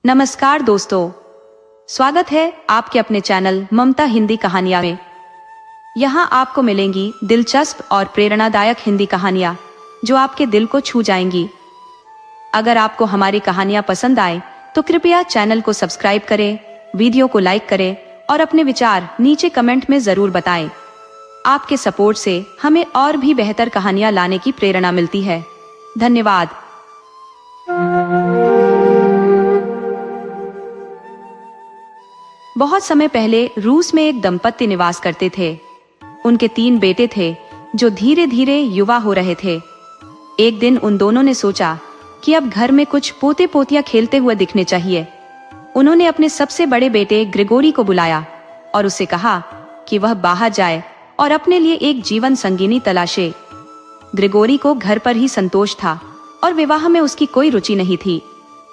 नमस्कार दोस्तों, स्वागत है आपके अपने चैनल ममता हिंदी कहानियाँ में। यहाँ आपको मिलेंगी दिलचस्प और प्रेरणादायक हिंदी कहानियाँ जो आपके दिल को छू जाएंगी। अगर आपको हमारी कहानियाँ पसंद आए तो कृपया चैनल को सब्सक्राइब करें, वीडियो को लाइक करें और अपने विचार नीचे कमेंट में जरूर बताएं। आपके सपोर्ट से हमें और भी बेहतर कहानियाँ लाने की प्रेरणा मिलती है। धन्यवाद। बहुत समय पहले रूस में एक दंपत्ति निवास करते थे। उनके 3 बेटे थे जो धीरे धीरे युवा हो रहे थे। एक दिन उन दोनों ने सोचा कि अब घर में कुछ पोते पोतियां खेलते हुए दिखने चाहिए। उन्होंने अपने सबसे बड़े बेटे ग्रिगोरी को बुलाया और उससे कहा कि वह बाहर जाए और अपने लिए एक जीवन संगिनी तलाशे। ग्रिगोरी को घर पर ही संतोष था और विवाह में उसकी कोई रुचि नहीं थी,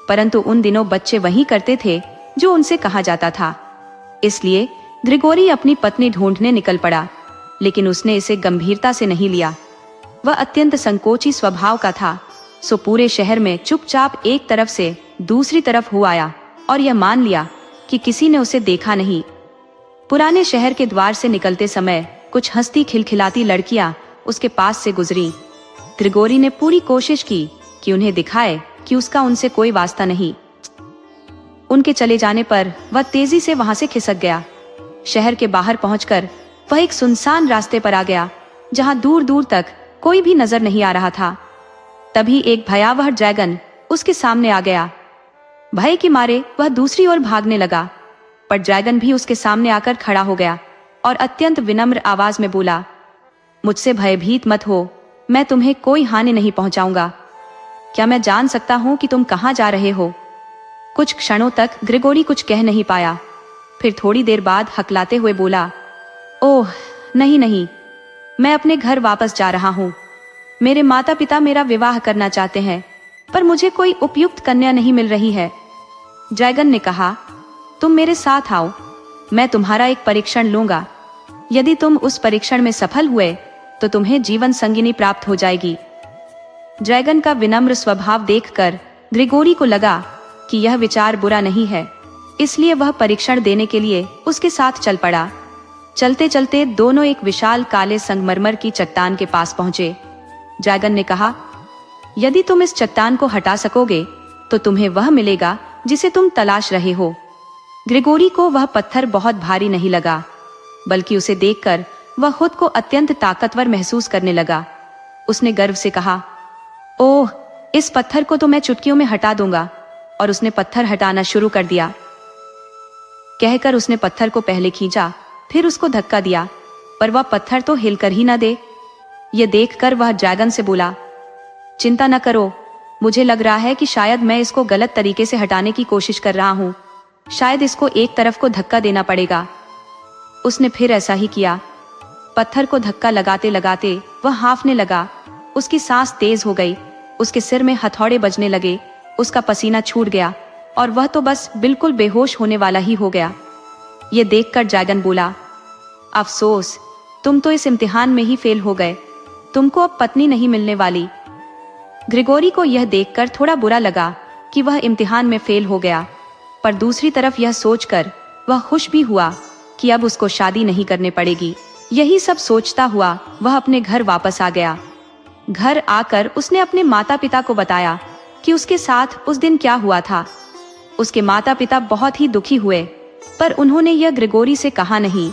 परंतु उन दिनों बच्चे वही करते थे जो उनसे कहा जाता था। इसलिए ग्रिगोरी अपनी पत्नी ढूंढने निकल पड़ा, लेकिन उसने इसे गंभीरता से नहीं लिया। वह अत्यंत संकोची स्वभाव का था, सो पूरे शहर में चुपचाप एक तरफ से दूसरी तरफ हो आया और यह मान लिया कि किसी ने उसे देखा नहीं। पुराने शहर के द्वार से निकलते समय कुछ हंसती खिलखिलाती लड़कियां उसके पास से गुजरी। ग्रिगोरी ने पूरी कोशिश की कि उन्हें दिखाए कि उसका उनसे कोई वास्ता नहीं। उनके चले जाने पर वह तेजी से वहां से खिसक गया। शहर के बाहर पहुंचकर वह एक सुनसान रास्ते पर आ गया जहां दूर दूर तक कोई भी नजर नहीं आ रहा था। तभी एक भयावह ड्रैगन उसके सामने आ गया। भय के मारे वह दूसरी ओर भागने लगा, पर ड्रैगन भी उसके सामने आकर खड़ा हो गया और अत्यंत विनम्र आवाज में बोला, मुझसे भयभीत मत हो, मैं तुम्हें कोई हानि नहीं पहुंचाऊंगा। क्या मैं जान सकता हूं कि तुम कहां जा रहे हो? कुछ क्षणों तक ग्रिगोरी कुछ कह नहीं पाया। फिर थोड़ी देर बाद हकलाते हुए बोला, ओह नहीं नहीं, मैं अपने घर वापस जा रहा हूँ। मेरे माता पिता मेरा विवाह करना चाहते हैं, पर मुझे कोई उपयुक्त कन्या नहीं मिल रही है। ड्रैगन ने कहा, तुम मेरे साथ आओ, मैं तुम्हारा एक परीक्षण लूंगा। यदि तुम उस परीक्षण में सफल हुए तो तुम्हें जीवन संगिनी प्राप्त हो जाएगी। ड्रैगन का विनम्र स्वभाव देखकर ग्रिगोरी को लगा कि यह विचार बुरा नहीं है, इसलिए वह परीक्षण देने के लिए उसके साथ चल पड़ा। चलते चलते दोनों एक विशाल काले संगमरमर की चट्टान के पास पहुंचे। ड्रैगन ने कहा, यदि तुम इस चट्टान को हटा सकोगे तो तुम्हें वह मिलेगा जिसे तुम तलाश रहे हो। ग्रिगोरी को वह पत्थर बहुत भारी नहीं लगा, बल्कि उसे देखकर वह खुद को अत्यंत ताकतवर महसूस करने लगा। उसने गर्व से कहा, ओह, इस पत्थर को तो मैं चुटकियों में हटा दूंगा। और उसने पत्थर हटाना शुरू कर दिया। कहकर उसने पत्थर को पहले खींचा, फिर उसको धक्का दिया, पर वह पत्थर तो हिलकर ही न दे। यह देखकर वह ड्रैगन से बोला, चिंता न करो, मुझे लग रहा है कि शायद मैं इसको गलत तरीके से हटाने की कोशिश कर रहा हूँ। शायद इसको एक तरफ को धक्का देना पड़ेगा। उसने फिर ऐसा ही किया। पत्थर को धक्का लगाते लगाते वह हांफने लगा। उसकी सांस तेज हो गई, उसके सिर में हथौड़े बजने लगे, उसका पसीना छूट गया और वह तो बस बिल्कुल बेहोश होने वाला ही हो गया। ये देखकर ड्रैगन बोला, अफसोस, तुम तो इस इम्तिहान में ही फेल हो गए। तुमको अब पत्नी नहीं मिलने वाली। ग्रिगोरी को यह देखकर थोड़ा बुरा लगा कि वह इम्तिहान में फेल हो गया, पर दूसरी तरफ यह सोचकर वह खुश भी हुआ कि अब उसको शादी नहीं करने पड़ेगी। यही सब सोचता हुआ वह अपने घर वापस आ गया। घर आकर उसने अपने माता पिता को बताया कि उसके साथ उस दिन क्या हुआ था। उसके माता पिता बहुत ही दुखी हुए, पर उन्होंने यह ग्रिगोरी से कहा नहीं।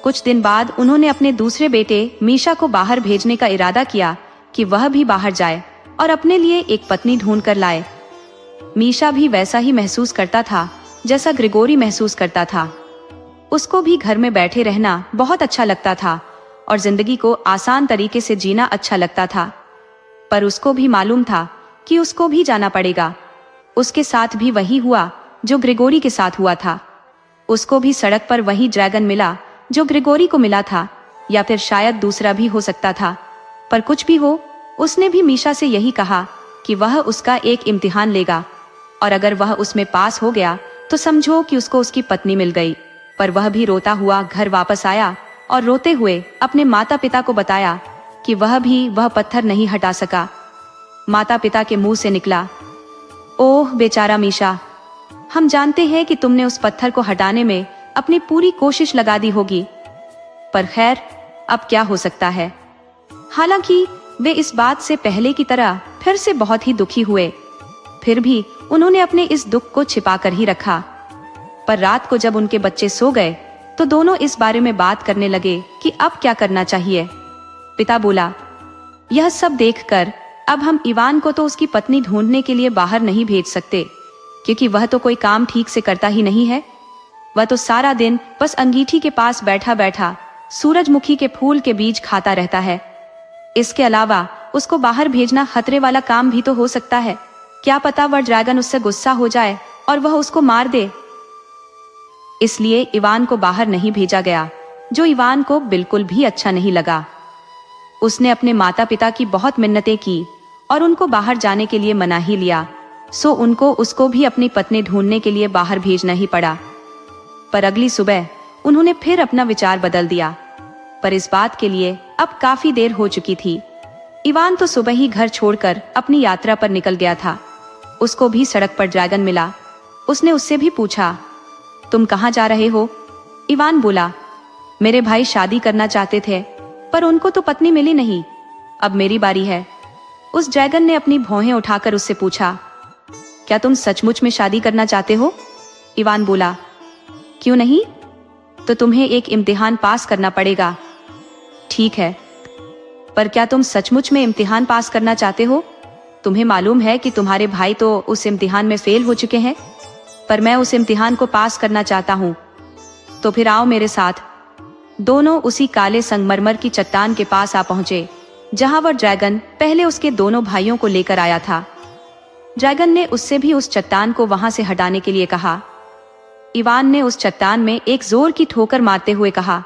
कुछ दिन बाद उन्होंने अपने दूसरे बेटे मीशा को बाहर भेजने का इरादा किया कि वह भी बाहर जाए और अपने लिए एक पत्नी ढूंढ कर लाए। मीशा भी वैसा ही महसूस करता था जैसा ग्रिगोरी महसूस करता था। उसको भी घर में बैठे रहना बहुत अच्छा लगता था और जिंदगी को आसान तरीके से जीना अच्छा लगता था, पर उसको भी मालूम था कि उसको भी जाना पड़ेगा। उसके साथ भी वही हुआ जो ग्रिगोरी के साथ हुआ था। उसको भी सड़क पर वही ड्रैगन मिला जो ग्रिगोरी को मिला था, या फिर शायद दूसरा भी हो सकता था। पर कुछ भी हो, उसने भी मीशा से यही कहा कि वह उसका एक इम्तिहान लेगा और अगर वह उसमें पास हो गया तो समझो कि उसको उसकी पत्नी मिल गई। पर वह भी रोता हुआ घर वापस आया और रोते हुए अपने माता पिता को बताया कि वह पत्थर नहीं हटा सका। माता पिता के मुंह से निकला, ओह बेचारा मीशा, हम जानते हैं कि तुमने उस पत्थर को हटाने में अपनी पूरी कोशिश लगा दी होगी, पर खैर अब क्या हो सकता है। हालांकि वे इस बात से पहले की तरह फिर से बहुत ही दुखी हुए, फिर भी उन्होंने अपने इस दुख को छिपा कर ही रखा। पर रात को जब उनके बच्चे सो गए तो दोनों इस बारे में बात करने लगे कि अब क्या करना चाहिए। पिता बोला, यह सब देखकर अब हम इवान को तो उसकी पत्नी ढूंढने के लिए बाहर नहीं भेज सकते, क्योंकि वह तो कोई काम ठीक से करता ही नहीं है। वह तो सारा दिन बस अंगीठी के पास बैठा बैठा सूरजमुखी के फूल के बीज खाता रहता है। इसके अलावा उसको बाहर भेजना खतरे वाला काम भी तो हो सकता है। क्या पता वह ड्रैगन उससे गुस्सा हो जाए और वह उसको मार दे। इसलिए इवान को बाहर नहीं भेजा गया, जो इवान को बिल्कुल भी अच्छा नहीं लगा। उसने अपने माता पिता की बहुत मिन्नतें की और उनको बाहर जाने के लिए मना ही लिया, सो उनको उसको भी अपनी पत्नी ढूंढने के लिए बाहर भेजना ही पड़ा। पर अगली सुबह उन्होंने फिर अपना विचार बदल दिया, पर इस बात के लिए अब काफी देर हो चुकी थी। इवान तो सुबह ही घर छोड़कर अपनी यात्रा पर निकल गया था। उसको भी सड़क पर ड्रैगन मिला। उसने उससे भी पूछा, तुम कहाँ जा रहे हो? इवान बोला, मेरे भाई शादी करना चाहते थे, पर उनको तो पत्नी मिली नहीं, अब मेरी बारी है। उस ड्रैगन ने अपनी भौहें उठाकर उससे पूछा, क्या तुम सचमुच में शादी करना चाहते हो? इवान बोला, क्यों नहीं, तो तुम्हें एक इम्तिहान पास करना पड़ेगा। ठीक है, पर क्या तुम सचमुच में इम्तिहान पास करना चाहते हो? तुम्हें मालूम है कि तुम्हारे भाई तो उस इम्तिहान में फेल हो चुके हैं, पर मैं उस इम्तिहान को पास करना चाहता हूँ, तो फिर आओ मेरे साथ। दोनों उसी काले संगमरमर की चट्टान के पास आ पहुंचे, जहां वह ड्रैगन पहले उसके दोनों भाइयों को लेकर आया था। ड्रैगन ने उससे भी उस चट्टान को वहां से हटाने के लिए कहा। इवान ने उस चट्टान में एक जोर की ठोकर मारते हुए कहा,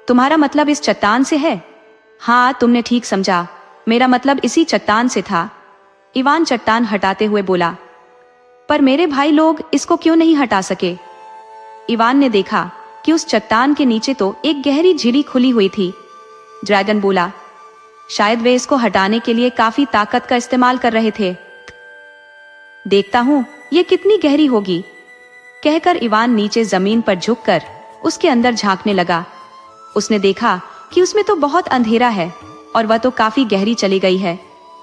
तुम्हारा मतलब इस चट्टान से है? हाँ, तुमने ठीक समझा, मेरा मतलब इसी चट्टान से था। इवान चट्टान हटाते हुए बोला, पर मेरे भाई लोग इसको क्यों नहीं हटा सके? इवान ने देखा कि उस चट्टान के नीचे तो एक गहरी झिली खुली हुई थी। ड्रैगन बोला, शायद वे इसको हटाने के लिए काफी ताकत का इस्तेमाल कर रहे थे। देखता हूं ये कितनी गहरी होगी, कहकर इवान नीचे जमीन पर झुककर उसके अंदर झांकने लगा। उसने देखा कि उसमें तो बहुत अंधेरा है और वह तो काफी गहरी चली गई है,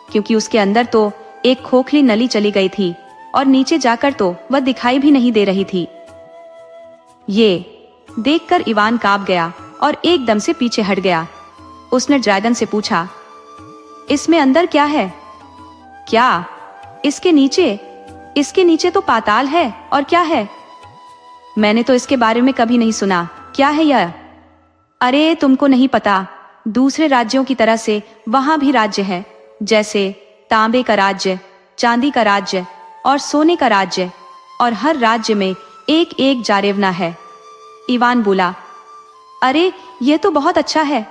क्योंकि उसके अंदर तो एक खोखली नली चली गई थी और नीचे जाकर तो वह दिखाई भी नहीं दे रही थी। ये देखकर इवान कांप गया और एकदम से पीछे हट गया। उसने ड्रैगन से पूछा, इसमें अंदर क्या है? क्या? इसके नीचे? इसके नीचे तो पाताल है, और क्या है? मैंने तो इसके बारे में कभी नहीं सुना, क्या है यह? अरे तुमको नहीं पता, दूसरे राज्यों की तरह से वहां भी राज्य है, जैसे तांबे का राज्य, चांदी का राज्य और सोने का राज्य, और हर राज्य में एक एक जारेवना है। इवान बोला, अरे यह तो बहुत अच्छा है।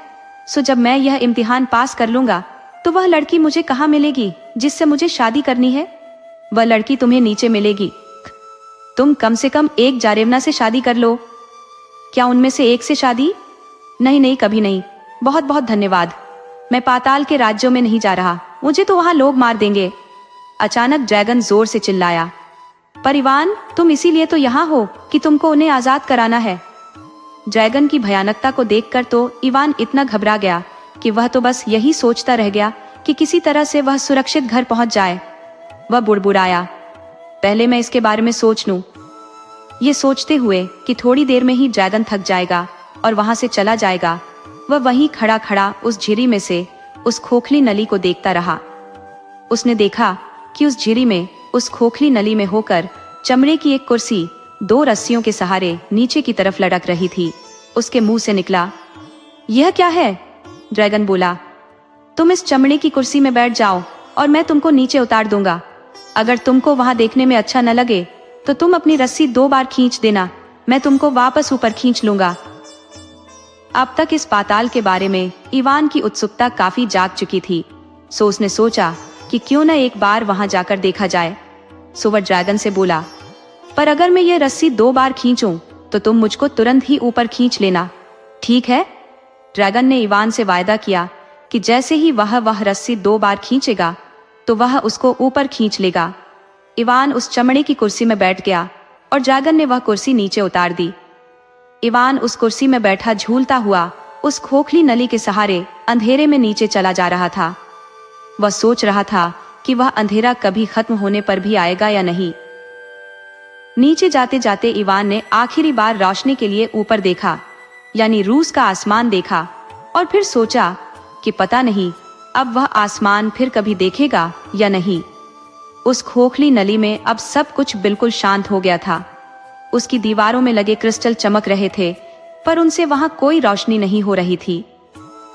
सो जब मैं यह इम्तिहान पास कर लूंगा तो वह लड़की मुझे कहाँ मिलेगी जिससे मुझे शादी करनी है? वह लड़की तुम्हें नीचे मिलेगी। तुम कम से कम एक जारेवना से शादी कर लो। क्या उनमें से एक से शादी? नहीं नहीं, कभी नहीं। बहुत बहुत धन्यवाद, मैं पाताल के राज्यों में नहीं जा रहा, मुझे तो वहां लोग मार देंगे। अचानक ड्रैगन जोर से चिल्लाया, पर इवान तुम इसीलिए तो यहाँ हो कि तुमको उन्हें आजाद कराना है। ड्रैगन की भयानकता को देखकर तो इवान इतना घबरा गया कि वह तो बस यही सोचता रह गया कि किसी तरह से वह सुरक्षित घर पहुंच जाए। वह बुड़बुड़ाया, पहले मैं इसके बारे में सोच लूं। ये सोचते हुए कि थोड़ी देर में ही ड्रैगन थक जाएगा और वहां से चला जाएगा, वह वहीं खड़ा खड़ा उस झिरी में से उस खोखली नली को देखता रहा। उसने देखा कि उस झिरी में, उस खोखली नली में होकर चमड़े की एक कुर्सी 2 रस्सियों के सहारे नीचे की तरफ लटक रही थी। उसके मुंह से निकला, यह क्या है? ड्रैगन बोला, तुम इस चमड़े की कुर्सी में बैठ जाओ और मैं तुमको नीचे उतार दूंगा। अगर तुमको वहां देखने में अच्छा न लगे तो तुम अपनी रस्सी 2 बार खींच देना, मैं तुमको वापस ऊपर खींच लूंगा। अब तक इस पाताल के बारे में इवान की उत्सुकता काफी जाग चुकी थी, सो उसने सोचा कि क्यों न एक बार वहां जाकर देखा जाए। सो वह ड्रैगन से बोला, पर अगर मैं ये रस्सी 2 बार खींचूं तो तुम मुझको तुरंत ही ऊपर खींच लेना, ठीक है? ड्रैगन ने इवान से वायदा किया कि जैसे ही वह रस्सी 2 बार खींचेगा तो वह उसको ऊपर खींच लेगा। इवान उस चमड़े की कुर्सी में बैठ गया और ड्रैगन ने वह कुर्सी नीचे उतार दी। इवान उस कुर्सी में बैठा झूलता हुआ उस खोखली नली के सहारे अंधेरे में नीचे चला जा रहा था। वह सोच रहा था कि वह अंधेरा कभी खत्म होने पर भी आएगा या नहीं। नीचे जाते जाते इवान ने आखिरी बार रोशनी के लिए ऊपर देखा, यानी रूस का आसमान देखा, और फिर सोचा कि पता नहीं अब वह आसमान फिर कभी देखेगा या नहीं। उस खोखली नली में अब सब कुछ बिल्कुल शांत हो गया था। उसकी दीवारों में लगे क्रिस्टल चमक रहे थे, पर उनसे वहां कोई रोशनी नहीं हो रही थी।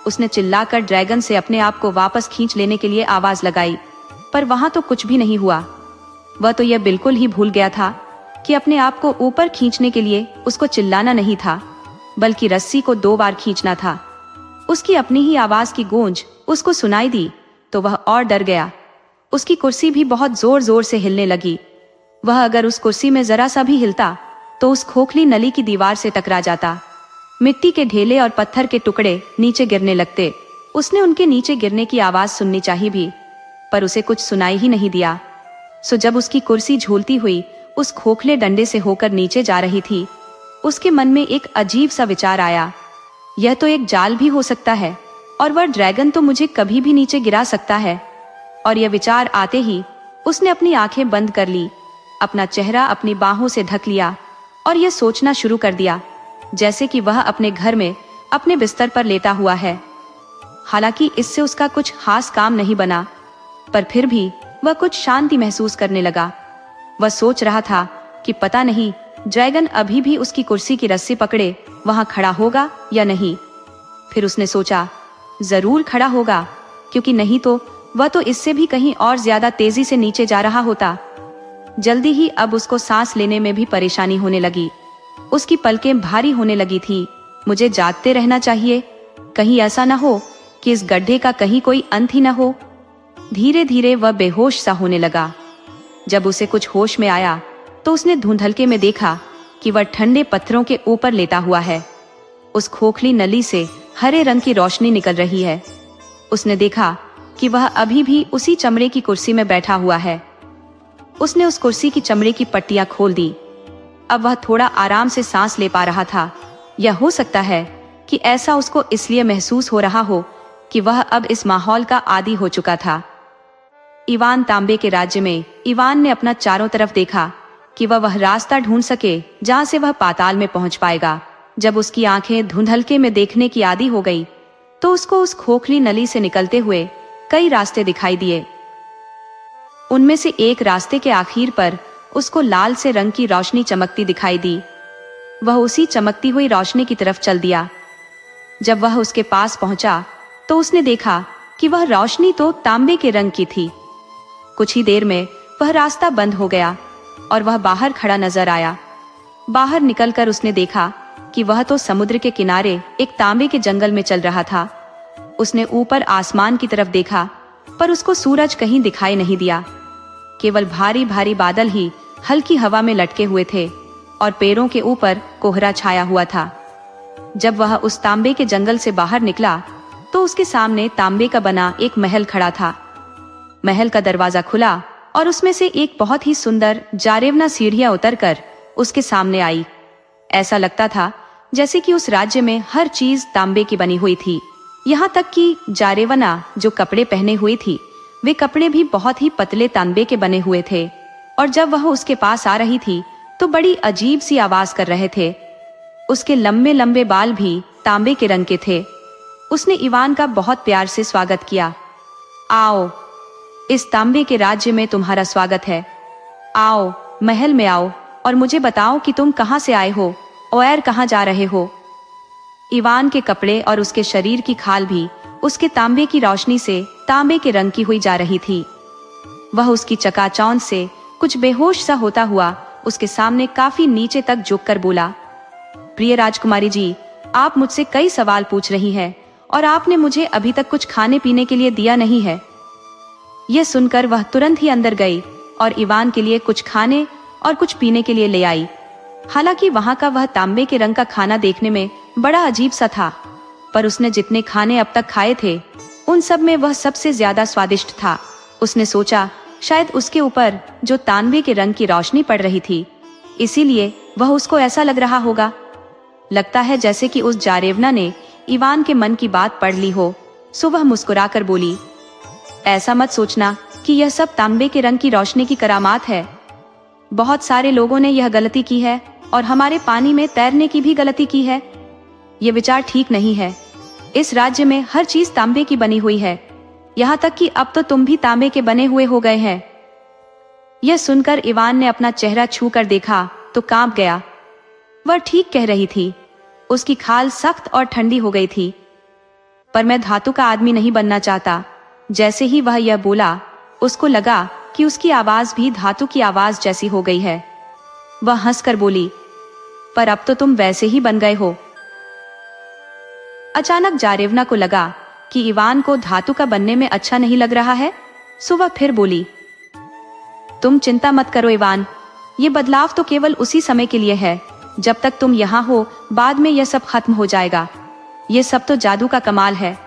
उसने चिल्लाकर ड्रैगन से अपने आप को वापस खींच लेने के लिए आवाज लगाई, पर वहां तो कुछ भी नहीं हुआ। वह तो यह बिल्कुल ही भूल गया था कि अपने आप को ऊपर खींचने के लिए उसको चिल्लाना नहीं था, बल्कि रस्सी को 2 बार खींचना था। उसकी अपनी ही आवाज की गूंज उसको सुनाई दी तो वह और डर गया। उसकी कुर्सी भी बहुत जोर जोर से हिलने लगी। वह अगर उस कुर्सी में जरा सा भी हिलता तो उस खोखली नली की दीवार से टकरा जाता। मिट्टी के ढेले और पत्थर के टुकड़े नीचे गिरने लगते। उसने उनके नीचे गिरने की आवाज सुननी चाहिए भी, पर उसे कुछ सुनाई ही नहीं दिया। सो जब उसकी कुर्सी झूलती हुई उस खोखले डंडे से होकर नीचे जा रही थी, उसके मन में एक अजीब सा विचार आया, यह तो एक जाल भी हो सकता है और वह ड्रैगन तो मुझे कभी भी नीचे गिरा सकता है। और यह विचार आते ही उसने अपनी आंखें बंद कर ली, अपना चेहरा अपनी बाहों से ढक लिया और यह सोचना शुरू कर दिया जैसे कि वह अपने घर में अपने बिस्तर पर लेटा हुआ है। हालांकि इससे उसका कुछ खास काम नहीं बना, पर फिर भी वह कुछ शांति महसूस करने लगा। वह सोच रहा था कि पता नहीं ड्रैगन अभी भी उसकी कुर्सी की रस्सी पकड़े वहां खड़ा होगा या नहीं। फिर उसने सोचा जरूर खड़ा होगा, क्योंकि नहीं तो वह तो इससे भी कहीं और ज्यादा तेजी से नीचे जा रहा होता। जल्दी ही अब उसको सांस लेने में भी परेशानी होने लगी। उसकी पलकें भारी होने लगी थी। मुझे जागते रहना चाहिए, कहीं ऐसा न हो कि इस गड्ढे का कहीं कोई अंत ही न हो। धीरे धीरे वह बेहोश सा होने लगा। जब उसे कुछ होश में आया तो उसने धुंधलके में देखा कि वह ठंडे पत्थरों के ऊपर लेटा हुआ है। उस खोखली नली से हरे रंग की रोशनी निकल रही है। उसने देखा कि वह अभी भी उसी चमड़े की कुर्सी में बैठा हुआ है। उसने उस कुर्सी की चमड़े की पट्टियां खोल दी। अब वह थोड़ा आराम से सांस ले पा रहा था। यह हो सकता है कि ऐसा उसको इसलिए महसूस हो रहा हो कि वह अब इस माहौल का आदी हो चुका था। इवान तांबे के राज्य में इवान ने अपना चारों तरफ देखा कि वह रास्ता ढूंढ सके जहां से वह पाताल में पहुंच पाएगा। जब उसकी आंखें धुंधलके में देखने की आदी हो गई तो उसको उस खोखली नली से निकलते हुए कई रास्ते दिखाई दिए। उनमें से एक रास्ते के आखिर पर उसको लाल से रंग की रोशनी चमकती दिखाई दी। वह उसी चमकती हुई रोशनी की तरफ चल दिया। जब वह उसके पास पहुंचा तो उसने देखा कि वह रोशनी तो तांबे के रंग की थी। कुछ ही देर में वह रास्ता बंद हो गया और वह बाहर खड़ा नजर आया। बाहर निकलकर उसने देखा कि वह तो समुद्र के किनारे एक तांबे के जंगल में चल रहा था। उसने ऊपर आसमान की तरफ देखा, पर उसको सूरज कहीं दिखाई नहीं दिया। केवल भारी भारी बादल ही हल्की हवा में लटके हुए थे और पेड़ों के ऊपर कोहरा छाया हुआ था। जब वह उस तांबे के जंगल से बाहर निकला तो उसके सामने तांबे का बना एक महल खड़ा था। महल का दरवाजा खुला और उसमें से एक बहुत ही सुंदर जारेवना सीढ़ियां उतरकर उसके सामने आई। ऐसा लगता था जैसे कि उस राज्य में हर चीज तांबे की बनी हुई थी। यहाँ तक कि जारेवना जो कपड़े पहने हुई थी, वे कपड़े भी बहुत ही पतले तांबे के बने हुए थे। और जब वह उसके पास आ रही थी तो बड़ी अजीब सी आवाज कर रहे थे। उसके लंबे लंबे बाल भी तांबे के रंग के थे। उसने इवान का बहुत प्यार से स्वागत किया। आओ, इस तांबे के राज्य में तुम्हारा स्वागत है। आओ, महल में आओ और मुझे बताओ कि तुम कहाँ से आए हो और कहाँ जा रहे हो। इवान के कपड़े और उसके शरीर की खाल भी उसके तांबे की रोशनी से तांबे के रंग की हुई जा रही थी। वह उसकी चकाचौंध से कुछ बेहोश सा होता हुआ उसके सामने काफी नीचे तक झुककर बोला, प्रिय राजकुमारी जी, आप मुझसे कई सवाल पूछ रही हैं और आपने मुझे अभी तक कुछ खाने पीने के लिए दिया नहीं है। यह सुनकर वह तुरंत ही अंदर गई और इवान के लिए कुछ खाने और कुछ पीने के लिए ले आई। हालांकि वहां का वह तांबे के रंग का खाना देखने में बड़ा अजीब सा था, पर उसने जितने खाने अब तक खाए थे उन सब में वह सबसे ज्यादा स्वादिष्ट था। उसने सोचा शायद उसके ऊपर जो तांबे के रंग की रोशनी पड़ रही थी इसीलिए वह उसको ऐसा लग रहा होगा। लगता है जैसे कि उस जारेवना ने इवान के मन की बात पढ़ ली हो। सो वह मुस्कुराकर बोली, ऐसा मत सोचना कि यह सब तांबे के रंग की रोशनी की करामात है। बहुत सारे लोगों ने यह गलती की है और हमारे पानी में तैरने की भी गलती की है। यह विचार ठीक नहीं है। इस राज्य में हर चीज तांबे की बनी हुई है, यहाँ तक कि अब तो तुम भी तांबे के बने हुए हो गए हैं। यह सुनकर इवान ने अपना चेहरा छू कर देखा तो कांप गया। वह ठीक कह रही थी, उसकी खाल सख्त और ठंडी हो गई थी। पर मैं धातु का आदमी नहीं बनना चाहता। जैसे ही वह यह बोला, उसको लगा कि उसकी आवाज भी धातु की आवाज जैसी हो गई है। वह हंसकर बोली, पर अब तो तुम वैसे ही बन गए हो। अचानक जारेवना को लगा कि इवान को धातु का बनने में अच्छा नहीं लग रहा है। सो वह फिर बोली, तुम चिंता मत करो इवान, ये बदलाव तो केवल उसी समय के लिए है। जब तक तुम यहाँ हो, बाद में यह सब खत्म हो जाएगा। ये सब तो जादू का कमाल है।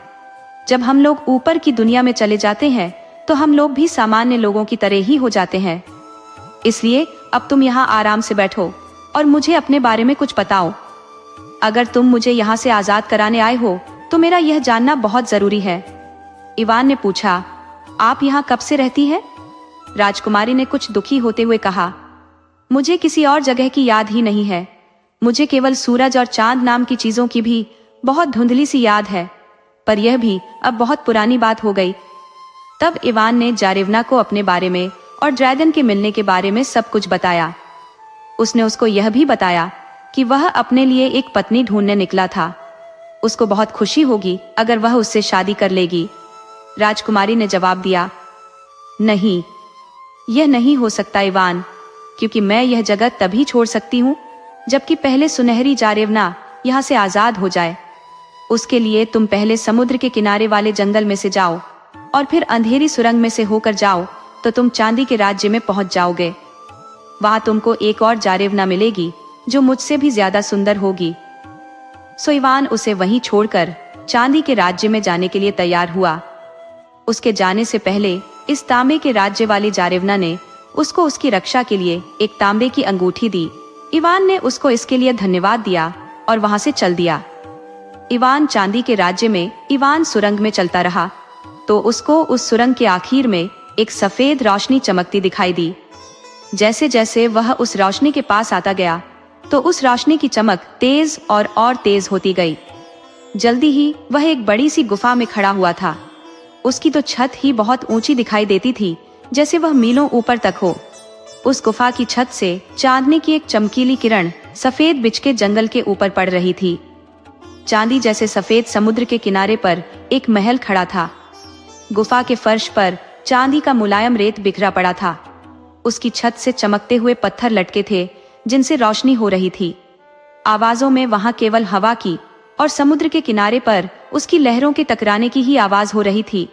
जब हम लोग ऊपर की दुनिया में चले जाते हैं तो हम लोग भी सामान्य लोगों की तरह ही हो जाते हैं। इसलिए अब तुम यहाँ आराम से बैठो और मुझे अपने बारे में कुछ बताओ। अगर तुम मुझे यहाँ से आजाद कराने आए हो तो मेरा यह जानना बहुत जरूरी है। इवान ने पूछा, आप यहाँ कब से रहती है? राजकुमारी ने कुछ दुखी होते हुए कहा, मुझे किसी और जगह की याद ही नहीं है। मुझे केवल सूरज और चांद नाम की चीजों की भी बहुत धुंधली सी याद है, पर यह भी अब बहुत पुरानी बात हो गई। तब इवान ने जारेवना को अपने बारे में और ड्रैगन के मिलने के बारे में सब कुछ बताया। उसने उसको यह भी बताया कि वह अपने लिए एक पत्नी ढूंढने निकला था। उसको बहुत खुशी होगी अगर वह उससे शादी कर लेगी। राजकुमारी ने जवाब दिया, नहीं, यह नहीं हो सकता इवान, क्योंकि मैं यह जगह तभी छोड़ सकती हूँ जबकि पहले सुनहरी जारेवना यहाँ से आजाद हो जाए। उसके लिए तुम पहले समुद्र के किनारे वाले जंगल में से जाओ और फिर अंधेरी सुरंग में से होकर जाओ तो तुम चांदी के राज्य में पहुंच जाओगे। वहां तुमको एक और जारेवना मिलेगी जो मुझसे भी ज्यादा सुंदर होगी। सो इवान उसे वहीं छोड़कर चांदी के राज्य में जाने के लिए तैयार हुआ। उसके जाने से पहले इस तांबे के राज्य वाली जारेवना ने उसको उसकी रक्षा के लिए एक तांबे की अंगूठी दी। इवान ने उसको इसके लिए धन्यवाद दिया और वहां से चल दिया। इवान चांदी के राज्य में इवान सुरंग में चलता रहा तो उसको उस सुरंग के आखिर में एक सफेद रोशनी चमकती दिखाई दी। जैसे जैसे वह उस रोशनी के पास आता गया तो उस रोशनी की चमक तेज और तेज होती गई। जल्दी ही वह एक बड़ी सी गुफा में खड़ा हुआ था। उसकी तो छत ही बहुत ऊंची दिखाई देती थी, जैसे वह मीलों ऊपर तक हो। उस गुफा की छत से चांदनी की एक चमकीली किरण सफेद बिछ के जंगल के ऊपर पड़ रही थी। चांदी जैसे सफेद समुद्र के किनारे पर एक महल खड़ा था। गुफा के फर्श पर चांदी का मुलायम रेत बिखरा पड़ा था। उसकी छत से चमकते हुए पत्थर लटके थे जिनसे रोशनी हो रही थी। आवाजों में वहां केवल हवा की और समुद्र के किनारे पर उसकी लहरों के टकराने की ही आवाज हो रही थी।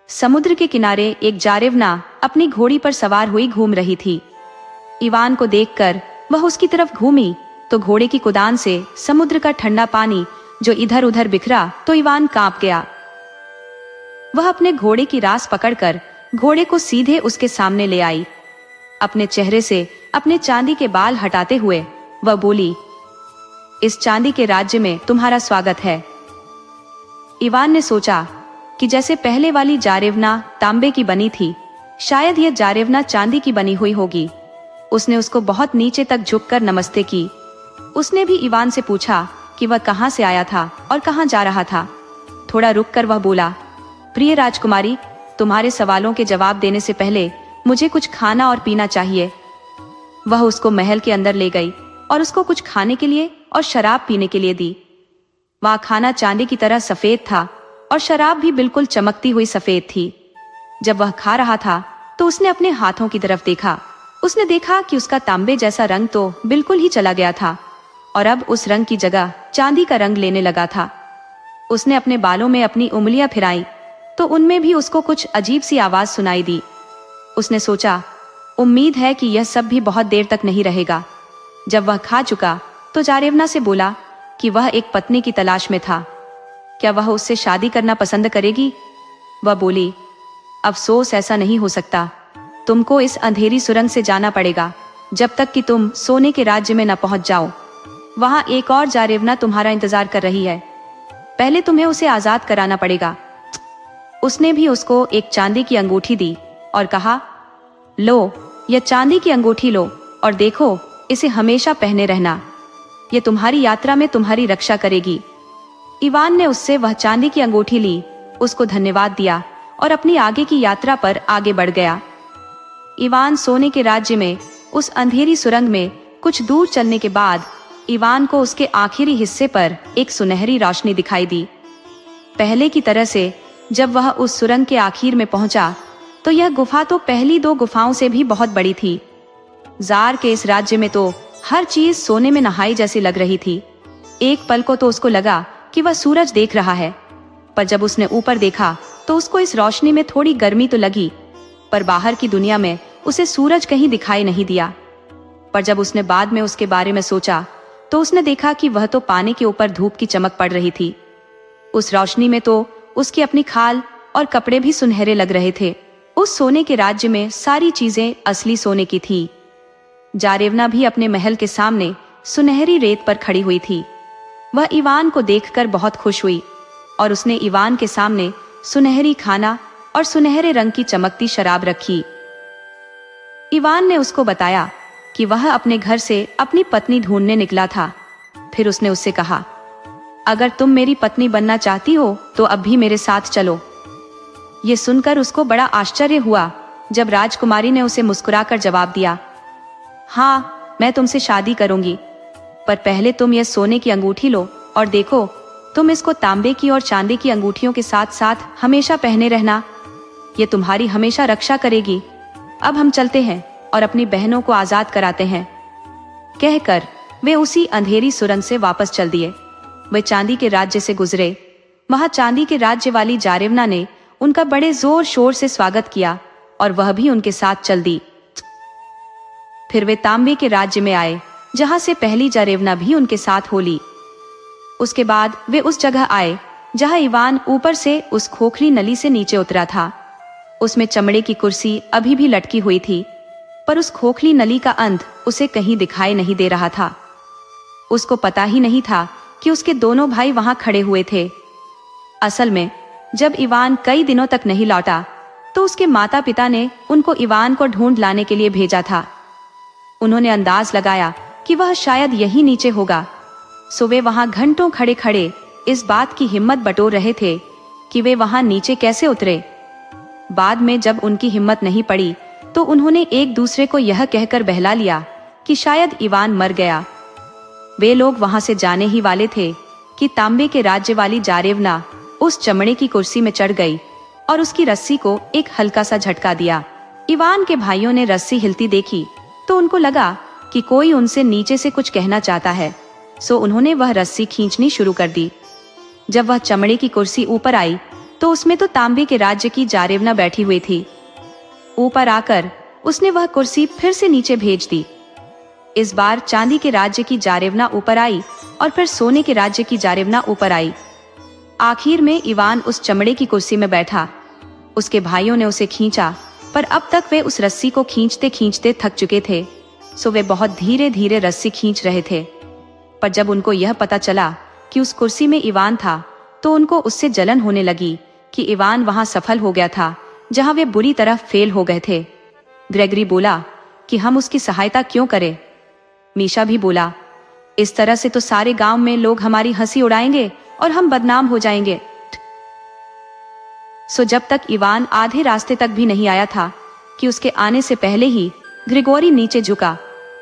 समुद्र के किनारे एक जारेवना अपनी घोड़ी पर सवार हुई घूम रही थी। इवान को देखकर वह उसकी तरफ घूमी तो घोड़े की कुदान से समुद्र का ठंडा पानी जो इधर उधर बिखरा तो इवान कांप गया। वह अपने घोड़े की रास पकड़कर घोड़े को सीधे उसके सामने ले आई। अपने चेहरे से अपने चांदी के बाल हटाते हुए वह बोली, इस चांदी के राज्य में तुम्हारा स्वागत है। इवान ने सोचा कि जैसे पहले वाली जारेवना तांबे की बनी थी, शायद यह जारेवना चांदी की बनी हुई होगी। उसने उसको बहुत नीचे तक झुककर नमस्ते की। उसने भी इवान से पूछा कि वह कहाँ से आया था और कहाँ जा रहा था। थोड़ा रुककर वह बोला, प्रिय राजकुमारी, तुम्हारे सवालों के जवाब देने से पहले मुझे कुछ खाना और पीना चाहिए। वह उसको महल के अंदर ले गई और उसको कुछ खाने के लिए और शराब पीने के लिए दी। वह खाना चांदी की तरह सफेद था और शराब भी बिल्कुल चमकती हुई सफेद थी। जब वह खा रहा था तो उसने अपने हाथों की तरफ देखा। उसने देखा कि उसका तांबे जैसा रंग तो बिल्कुल ही चला गया था और अब उस रंग की जगह चांदी का रंग लेने लगा था। उसने अपने बालों में अपनी उंगलियां फिराई तो उनमें भी उसको कुछ अजीब सी आवाज सुनाई दी। उसने सोचा, उम्मीद है कि यह सब भी बहुत देर तक नहीं रहेगा। जब वह खा चुका तो जारेवना से बोला कि वह एक पत्नी की तलाश में था। क्या वह उससे शादी करना पसंद करेगी? वह बोली, अफसोस ऐसा नहीं हो सकता। तुमको इस अंधेरी सुरंग से जाना पड़ेगा जब तक कि तुम सोने के राज्य में न पहुंच जाओ। वहां एक और जारेवना तुम्हारा इंतजार कर रही है, पहले तुम्हें उसे आजाद कराना पड़ेगा। उसने भी उसको एक चांदी की अंगूठी दी और कहा, लो, यह चांदी की अंगूठी लो और देखो, इसे हमेशा पहने रहना, ये तुम्हारी यात्रा में तुम्हारी रक्षा करेगी। इवान ने उससे वह चांदी की अंगूठी ली, उसको धन्यवाद दिया और अपनी आगे की यात्रा पर आगे बढ़ गया। इवान सोने के राज्य में उस अंधेरी सुरंग में कुछ दूर चलने के बाद इवान को उसके आखिरी हिस्से पर एक सुनहरी रोशनी दिखाई दी। पहले की तरह से जब वह उस सुरंग के आखिर में पहुंचा तो यह गुफा तो पहली 2 गुफाओं से भी बहुत बड़ी थी। जार के इस राज्य में तो हर चीज सोने में नहाई जैसी लग रही थी। एक पल को तो उसको लगा कि वह सूरज देख रहा है, पर जब उसने ऊपर देखा तो उसको इस रोशनी में थोड़ी गर्मी तो लगी, पर बाहर की दुनिया में उसे सूरज कहीं दिखाई नहीं दिया। पर जब उसने बाद में उसके बारे में सोचा तो उसने देखा कि वह तो पानी के ऊपर धूप की चमक पड़ रही थी। उस रोशनी में तो उसकी अपनी खाल और कपड़े भी सुनहरे लग रहे थे। उस सोने के राज्य में सारी चीजें असली सोने की थी। जारेवना भी अपने महल के सामने सुनहरी रेत पर खड़ी हुई थी। वह इवान को देखकर बहुत खुश हुई और उसने इवान के सामने सुनहरी खाना और सुनहरे रंग की चमकती शराब रखी। इवान ने उसको बताया कि वह अपने घर से अपनी पत्नी ढूंढने निकला था। फिर उसने उससे कहा, अगर तुम मेरी पत्नी बनना चाहती हो तो अब भी मेरे साथ चलो। ये सुनकर उसको बड़ा आश्चर्य हुआ जब राजकुमारी ने उसे मुस्कुराकर जवाब दिया, हाँ, मैं तुमसे शादी करूंगी, पर पहले तुम यह सोने की अंगूठी लो और देखो, तुम इसको तांबे की और चांदी की अंगूठियों के साथ साथ हमेशा पहने रहना, ये तुम्हारी हमेशा रक्षा करेगी। अब हम चलते हैं और अपनी बहनों को आजाद कराते हैं। कहकर वे उसी अंधेरी सुरंग से वापस चल दिए। वे चांदी के राज्य से गुजरे। वहां चांदी के राज्य वाली जारेवना ने उनका बड़े जोर शोर से स्वागत किया और वह भी उनके साथ चल दी। फिर वे तांबे के राज्य में आए जहां से पहली जारेवना भी उनके साथ हो ली। उसके बाद वे उस जगह आए जहां इवान ऊपर से उस खोखली नली से नीचे उतरा था। उसमें चमड़े की कुर्सी अभी भी लटकी हुई थी, पर उस खोखली नली का अंत उसे कहीं दिखाई नहीं दे रहा था। उसको पता ही नहीं था कि उसके दोनों भाई वहां खड़े हुए थे। असल में जब इवान कई दिनों तक नहीं लौटा तो उसके माता पिता ने उनको इवान को ढूंढ लाने के लिए भेजा था। उन्होंने अंदाज लगाया कि वह शायद यहीं नीचे होगा, सो वे वहां घंटों खड़े खड़े इस बात की हिम्मत बटोर रहे थे कि वे वहां नीचे कैसे उतरे। बाद में जब उनकी हिम्मत नहीं पड़ी तो उन्होंने एक दूसरे को यह कहकर बहला लिया कि शायद इवान मर गया। वे लोग वहां से जाने ही वाले थे कि तांबे के राज्य वाली जारेवना उस चमड़े की कुर्सी में चढ़ गई और उसकी रस्सी को एक हल्का सा झटका दिया। इवान के भाइयों ने रस्सी हिलती देखी तो उनको लगा कि कोई उनसे नीचे से कुछ कहना चाहता है, सो उन्होंने वह रस्सी खींचनी शुरू कर दी। जब वह चमड़े की कुर्सी ऊपर आई तो उसमें तो तांबे के राज्य की जारेवना बैठी हुई थी। ऊपर आकर उसने वह कुर्सी फिर से नीचे भेज दी। इस बार चांदी के राज्य की जारेवना ऊपर आई और फिर सोने के राज्य की जारेवना ऊपर आई। आखिर में इवान उस चमड़े की कुर्सी में बैठा। उसके भाइयों ने उसे खींचा, पर अब तक वे उस रस्सी को खींचते खींचते थक चुके थे, सो वे बहुत धीरे धीरे रस्सी खींच रहे थे। पर जब उनको यह पता चला कि उस कुर्सी में इवान था तो उनको उससे जलन होने लगी कि इवान वहां सफल हो गया था जहां वे बुरी तरह फेल हो गए थे। ग्रेगरी बोला कि हम उसकी सहायता क्यों करें। मीशा भी बोला, इस तरह से तो सारे गांव में लोग हमारी हंसी उड़ाएंगे और हम बदनाम हो जाएंगे। सो जब तक इवान आधे रास्ते तक भी नहीं आया था कि उसके आने से पहले ही ग्रिगोरी नीचे झुका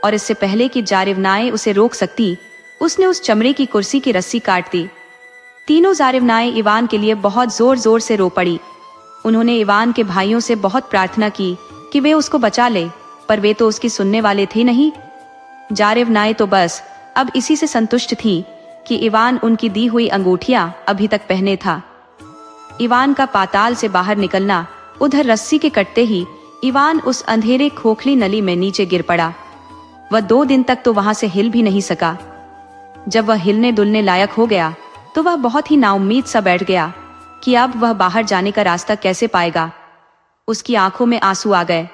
और इससे पहले कि जारेवनाएं उसे रोक सकती, उसने उस चमड़े की कुर्सी की रस्सी काट दी। तीनों जारेवनाएं इवान के लिए बहुत जोर जोर से रो पड़ी। उन्होंने इवान के भाइयों से बहुत प्रार्थना की कि वे उसको बचा ले, पर वे तो उसकी सुनने वाले थे नहीं। जारेवनाएं तो बस अब इसी से संतुष्ट थी कि इवान उनकी दी हुई अंगूठियां अभी तक पहने था। इवान का पाताल से बाहर निकलना, उधर रस्सी के कटते ही इवान उस अंधेरे खोखली नली में नीचे गिर पड़ा। वह 2 दिन तक तो वहां से हिल भी नहीं सका। जब वह हिलने डुलने लायक हो गया तो वह बहुत ही नाउम्मीद सा बैठ गया कि अब वह बाहर जाने का रास्ता कैसे पाएगा। उसकी आंखों में आंसू आ गए।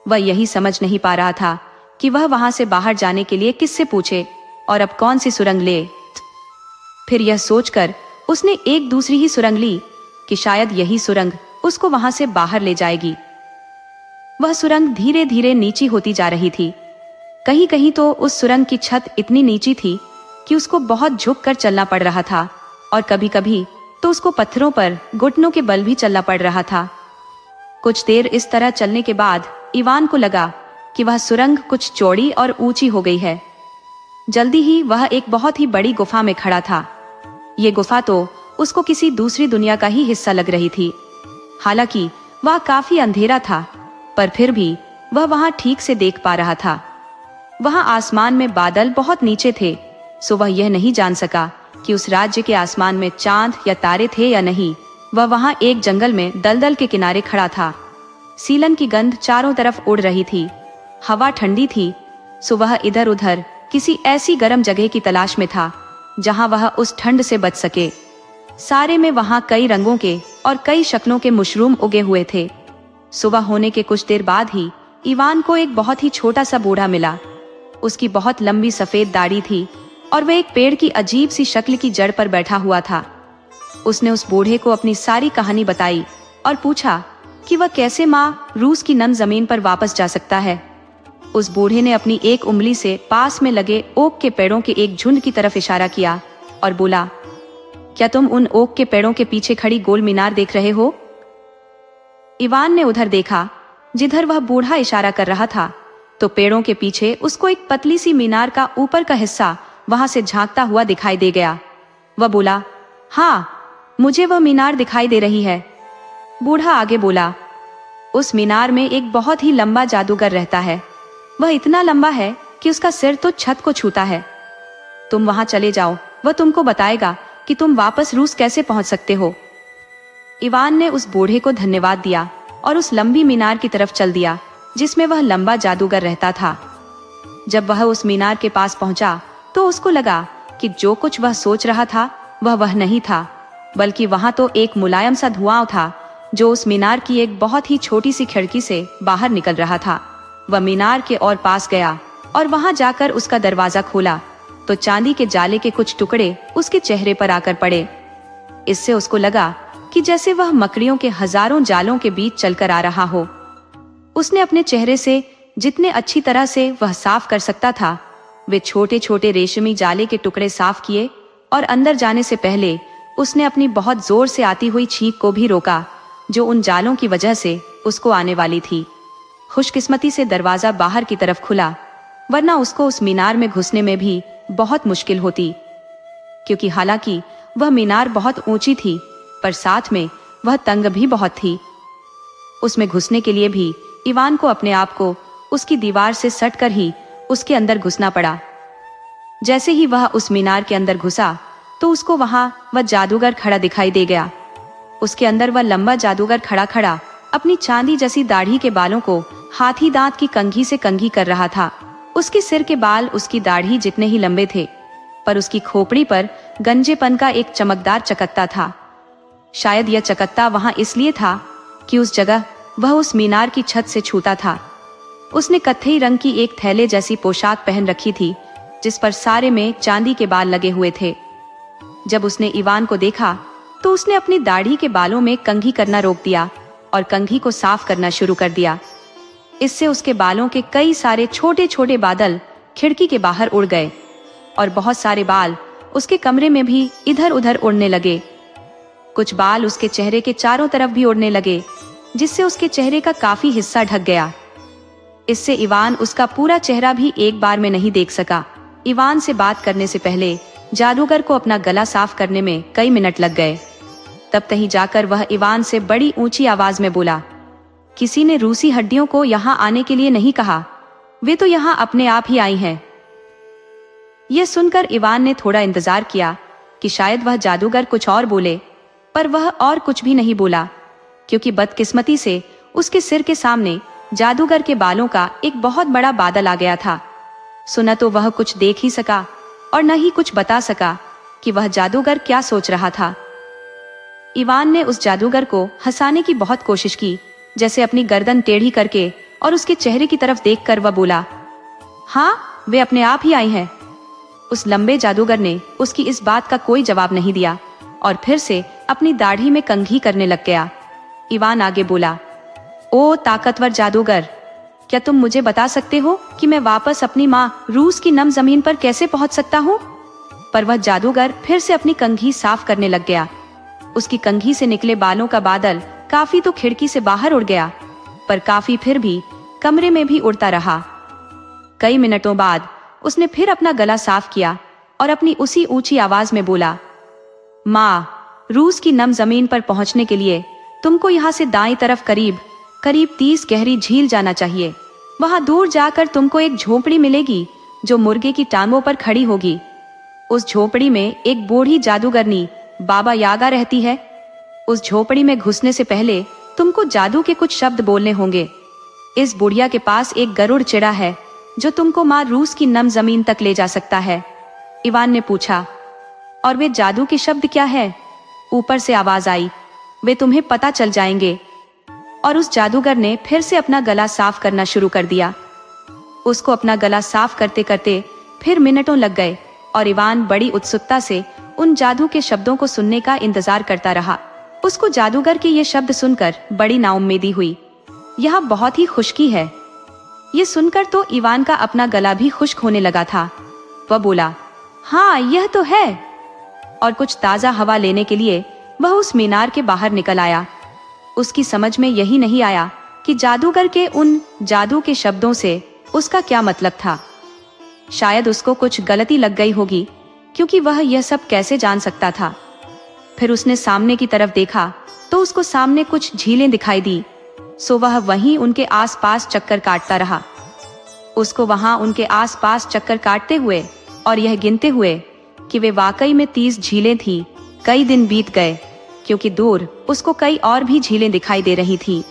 वह यही समझ नहीं पा रहा था कि वह वहां से बाहर जाने के लिए किससे पूछे और अब कौन सी सुरंग ले। फिर यह सोचकर उसने एक दूसरी ही सुरंग ली कि शायद यही सुरंग उसको वहां से बाहर ले जाएगी। वह सुरंग धीरे धीरे नीची होती जा रही थी। कहीं कहीं तो उस सुरंग की छत इतनी नीची थी कि उसको बहुत झुक कर चलना पड़ रहा था और कभी कभी तो उसको पत्थरों पर घुटनों के बल भी चलना पड़ रहा था। कुछ देर इस तरह चलने के बाद इवान को लगा कि वह सुरंग कुछ चौड़ी और ऊंची हो गई है। जल्दी ही वह एक बहुत ही बड़ी गुफा में खड़ा था। ये गुफा तो उसको किसी दूसरी दुनिया का ही हिस्सा लग रही थी। हालांकि वह काफी अंधेरा था, पर फिर भी वह वहां ठीक से देख पा रहा था। वहां आसमान में बादल बहुत नीचे थे, सो वह यह नहीं जान सका कि उस राज्य के आसमान में चांद या तारे थे या नहीं। वह वहां एक जंगल में दलदल के किनारे खड़ा था। सीलन की गंध चारों तरफ उड़ रही थी। हवा ठंडी थी, सो वह इधर उधर किसी ऐसी गर्म जगह की तलाश में था जहां वह उस ठंड से बच सके। सारे में वहां कई रंगों के और कई शक्लों के मशरूम उगे हुए थे। सुबह होने के कुछ देर बाद ही इवान को एक बहुत ही छोटा सा बूढ़ा मिला। उसकी बहुत लंबी सफेद दाढ़ी थी और वह एक पेड़ की अजीब सी शक्ल की जड़ पर बैठा हुआ था। उसने उस बूढ़े को अपनी सारी कहानी बताई और पूछा कि वह कैसे माँ रूस की नम जमीन पर वापस जा सकता है। उस बूढ़े ने अपनी एक उंगली से पास में लगे ओक के पेड़ों के एक झुंड की तरफ इशारा किया और बोला, क्या तुम उन ओक के पेड़ों के पीछे खड़ी गोल मीनार देख रहे हो? इवान ने उधर देखा जिधर वह बूढ़ा इशारा कर रहा था, तो पेड़ों के पीछे उसको एक पतली सी मीनार का ऊपर का हिस्सा वहां से झांकता हुआ दिखाई दे गया। वह बोला, हाँ, मुझे वह मीनार दिखाई दे रही है। बूढ़ा आगे बोला, उस मीनार में एक बहुत ही लंबा जादूगर रहता है। वह इतना लंबा है कि उसका सिर तो छत को छूता है। तुम वहां चले जाओ, वह तुमको बताएगा कि तुम वापस रूस कैसे पहुंच सकते हो। इवान ने उस बूढ़े को धन्यवाद दिया और उस लंबी मीनार की तरफ चल दिया जिसमें वह लंबा जादूगर रहता था। जब वह उस मीनार के पास पहुंचा तो उसको लगा कि जो कुछ वह सोच रहा था वह नहीं था, बल्कि वहां तो एक मुलायम सा धुआं था जो उस मीनार की एक बहुत ही छोटी सी खिड़की से बाहर निकल रहा था। वह मीनार के और पास गया और वहां जाकर उसका दरवाजा खोला तो चांदी के जाले के कुछ टुकड़े उसके चेहरे पर आकर पड़े। इससे उसको लगा कि जैसे वह मकड़ियों के हजारों जालों के बीच चलकर आ रहा हो। उसने अपने चेहरे से जितने अच्छी तरह से वह साफ कर सकता था वे छोटे छोटे रेशमी जाले के टुकड़े साफ किए और अंदर जाने से पहले उसने अपनी बहुत जोर से आती हुई छींक को भी रोका जो उन जालों की वजह से उसको आने वाली थी। खुशकिस्मती से दरवाजा बाहर की तरफ खुला, वरना उसको उस मीनार में घुसने में भी बहुत मुश्किल होती, क्योंकि हालांकि वह मीनार बहुत ऊंची थी पर साथ में वह तंग भी बहुत थी। उसमें घुसने के लिए भी इवान को अपने आप को उसकी दीवार से सटकर ही उसके अंदर घुसना पड़ा। जैसे ही वह उस मीनार के अंदर घुसा तो उसको वहां वह जादूगर खड़ा दिखाई दे गया। उसके अंदर वह लंबा जादूगर खड़ा खड़ा अपनी चांदी जैसी दाढ़ी के बालों को हाथी दांत की कंघी से कंघी कर रहा था। उसके सिर के बाल उसकी दाढ़ी जितने ही लंबे थे, पर उसकी खोपड़ी पर गंजेपन का एक चमकदार चकत्ता था। शायद यह चकत्ता वहां इसलिए था कि उस जगह वह उस मीनार की छत से छूता था। उसने कत्थई रंग की एक थैले जैसी पोशाक पहन रखी थी जिस पर सारे में चांदी के बाल लगे हुए थे। जब उसने इवान को देखा तो उसने अपनी दाढ़ी के बालों में कंघी करना रोक दिया और कंघी को साफ करना शुरू कर दिया। इससे उसके बालों के कई सारे छोटे छोटे बादल खिड़की के बाहर उड़ गए और बहुत सारे बाल उसके कमरे में भी इधर उधर उड़ने लगे। कुछ बाल उसके चेहरे के चारों तरफ भी उड़ने लगे, जिससे उसके चेहरे का काफी हिस्सा ढक गया। इससे इवान उसका पूरा चेहरा भी एक बार में नहीं देख सका। इवान से बात करने से पहले जादूगर को अपना गला साफ करने में कई मिनट लग गए। तब तहीं जाकर वह इवान से बड़ी ऊंची आवाज में बोला, किसी ने रूसी हड्डियों को यहाँ आने के लिए नहीं कहा, वे तो यहाँ अपने आप ही आई हैं। यह सुनकर इवान ने थोड़ा इंतजार किया कि शायद वह जादूगर कुछ और बोले, पर वह और कुछ भी नहीं बोला, क्योंकि बदकिस्मती से उसके सिर के सामने जादूगर के बालों का एक बहुत बड़ा बादल आ गया था। सुना तो वह कुछ देख ही सका और न ही कुछ बता सका कि वह जादूगर क्या सोच रहा था। इवान ने उस जादूगर को हंसाने की बहुत कोशिश की, जैसे अपनी गर्दन टेढ़ी करके, और उसके चेहरे की तरफ देखकर वह बोला, हाँ, वे अपने आप ही आई हैं। उस लंबे जादूगर ने उसकी इस बात का कोई जवाब नहीं दिया और फिर से अपनी दाढ़ी में कंघी करने लग गया। इवान आगे बोला, ओ ताकतवर जादूगर, क्या तुम मुझे बता सकते हो कि मैं वापस अपनी माँ रूस की नम जमीन पर कैसे पहुंच सकता हूँ? पर वह जादूगर फिर से अपनी कंघी साफ करने लग गया। उसकी कंघी से निकले बालों का बादल काफी तो खिड़की से बाहर उड़ गया, पर काफी फिर भी कमरे में भी उड़ता रहा। कई मिनटों बाद उसने फिर अपना गला साफ किया और अपनी उसी ऊंची आवाज में बोला, माँ, रूस की नम जमीन पर पहुंचने के लिए तुमको यहाँ से दाईं तरफ करीब 30 गहरी झील जाना चाहिए। वहां दूर जाकर तुमको एक झोपड़ी मिलेगी जो मुर्गे की टांगों पर खड़ी होगी। उस झोपड़ी में एक बूढ़ी जादूगरनी बाबा यागा रहती है। उस झोपड़ी में घुसने से पहले तुमको जादू के कुछ शब्द बोलने होंगे। इस बुढ़िया के पास एक गरुड़ चिड़ा है जो तुमको माँ रूस की नम जमीन तक ले जा सकता है। इवान ने पूछा, और वे जादू के शब्द क्या है? ऊपर से आवाज आई, वे तुम्हें पता चल जाएंगे। और उस जादूगर ने फिर से अपना गला साफ करना शुरू कर दिया। उसको अपना गला साफ करते करते फिर मिनटों लग गए और इवान बड़ी उत्सुकता से उन जादू के शब्दों को सुनने का इंतजार करता रहा। उसको जादूगर के ये शब्द सुनकर बड़ी नाउम्मीदी हुई। यहाँ बहुत ही खुशकी है। ये सुनकर तो इवान का अपना गला भी खुश्क होने लगा था। वह बोला, हाँ, यह तो है। और कुछ ताजा हवा लेने के लिए वह उस मीनार के बाहर निकल आया। उसकी समझ में यही नहीं आया कि जादूगर के उन जादू के शब्दों से उसका क्या मतलब था। शायद उसको कुछ गलती लग गई होगी, क्योंकि वह यह सब कैसे जान सकता था। फिर उसने सामने की तरफ देखा तो उसको सामने कुछ झीलें दिखाई दी। सो वह वहीं उनके आसपास चक्कर काटता रहा। उसको वहां उनके आसपास चक्कर काटते हुए और यह गिनते हुए कि वे वाकई में 30 झीलें थी, कई दिन बीत गए, क्योंकि दूर उसको कई और भी झीलें दिखाई दे रही थी।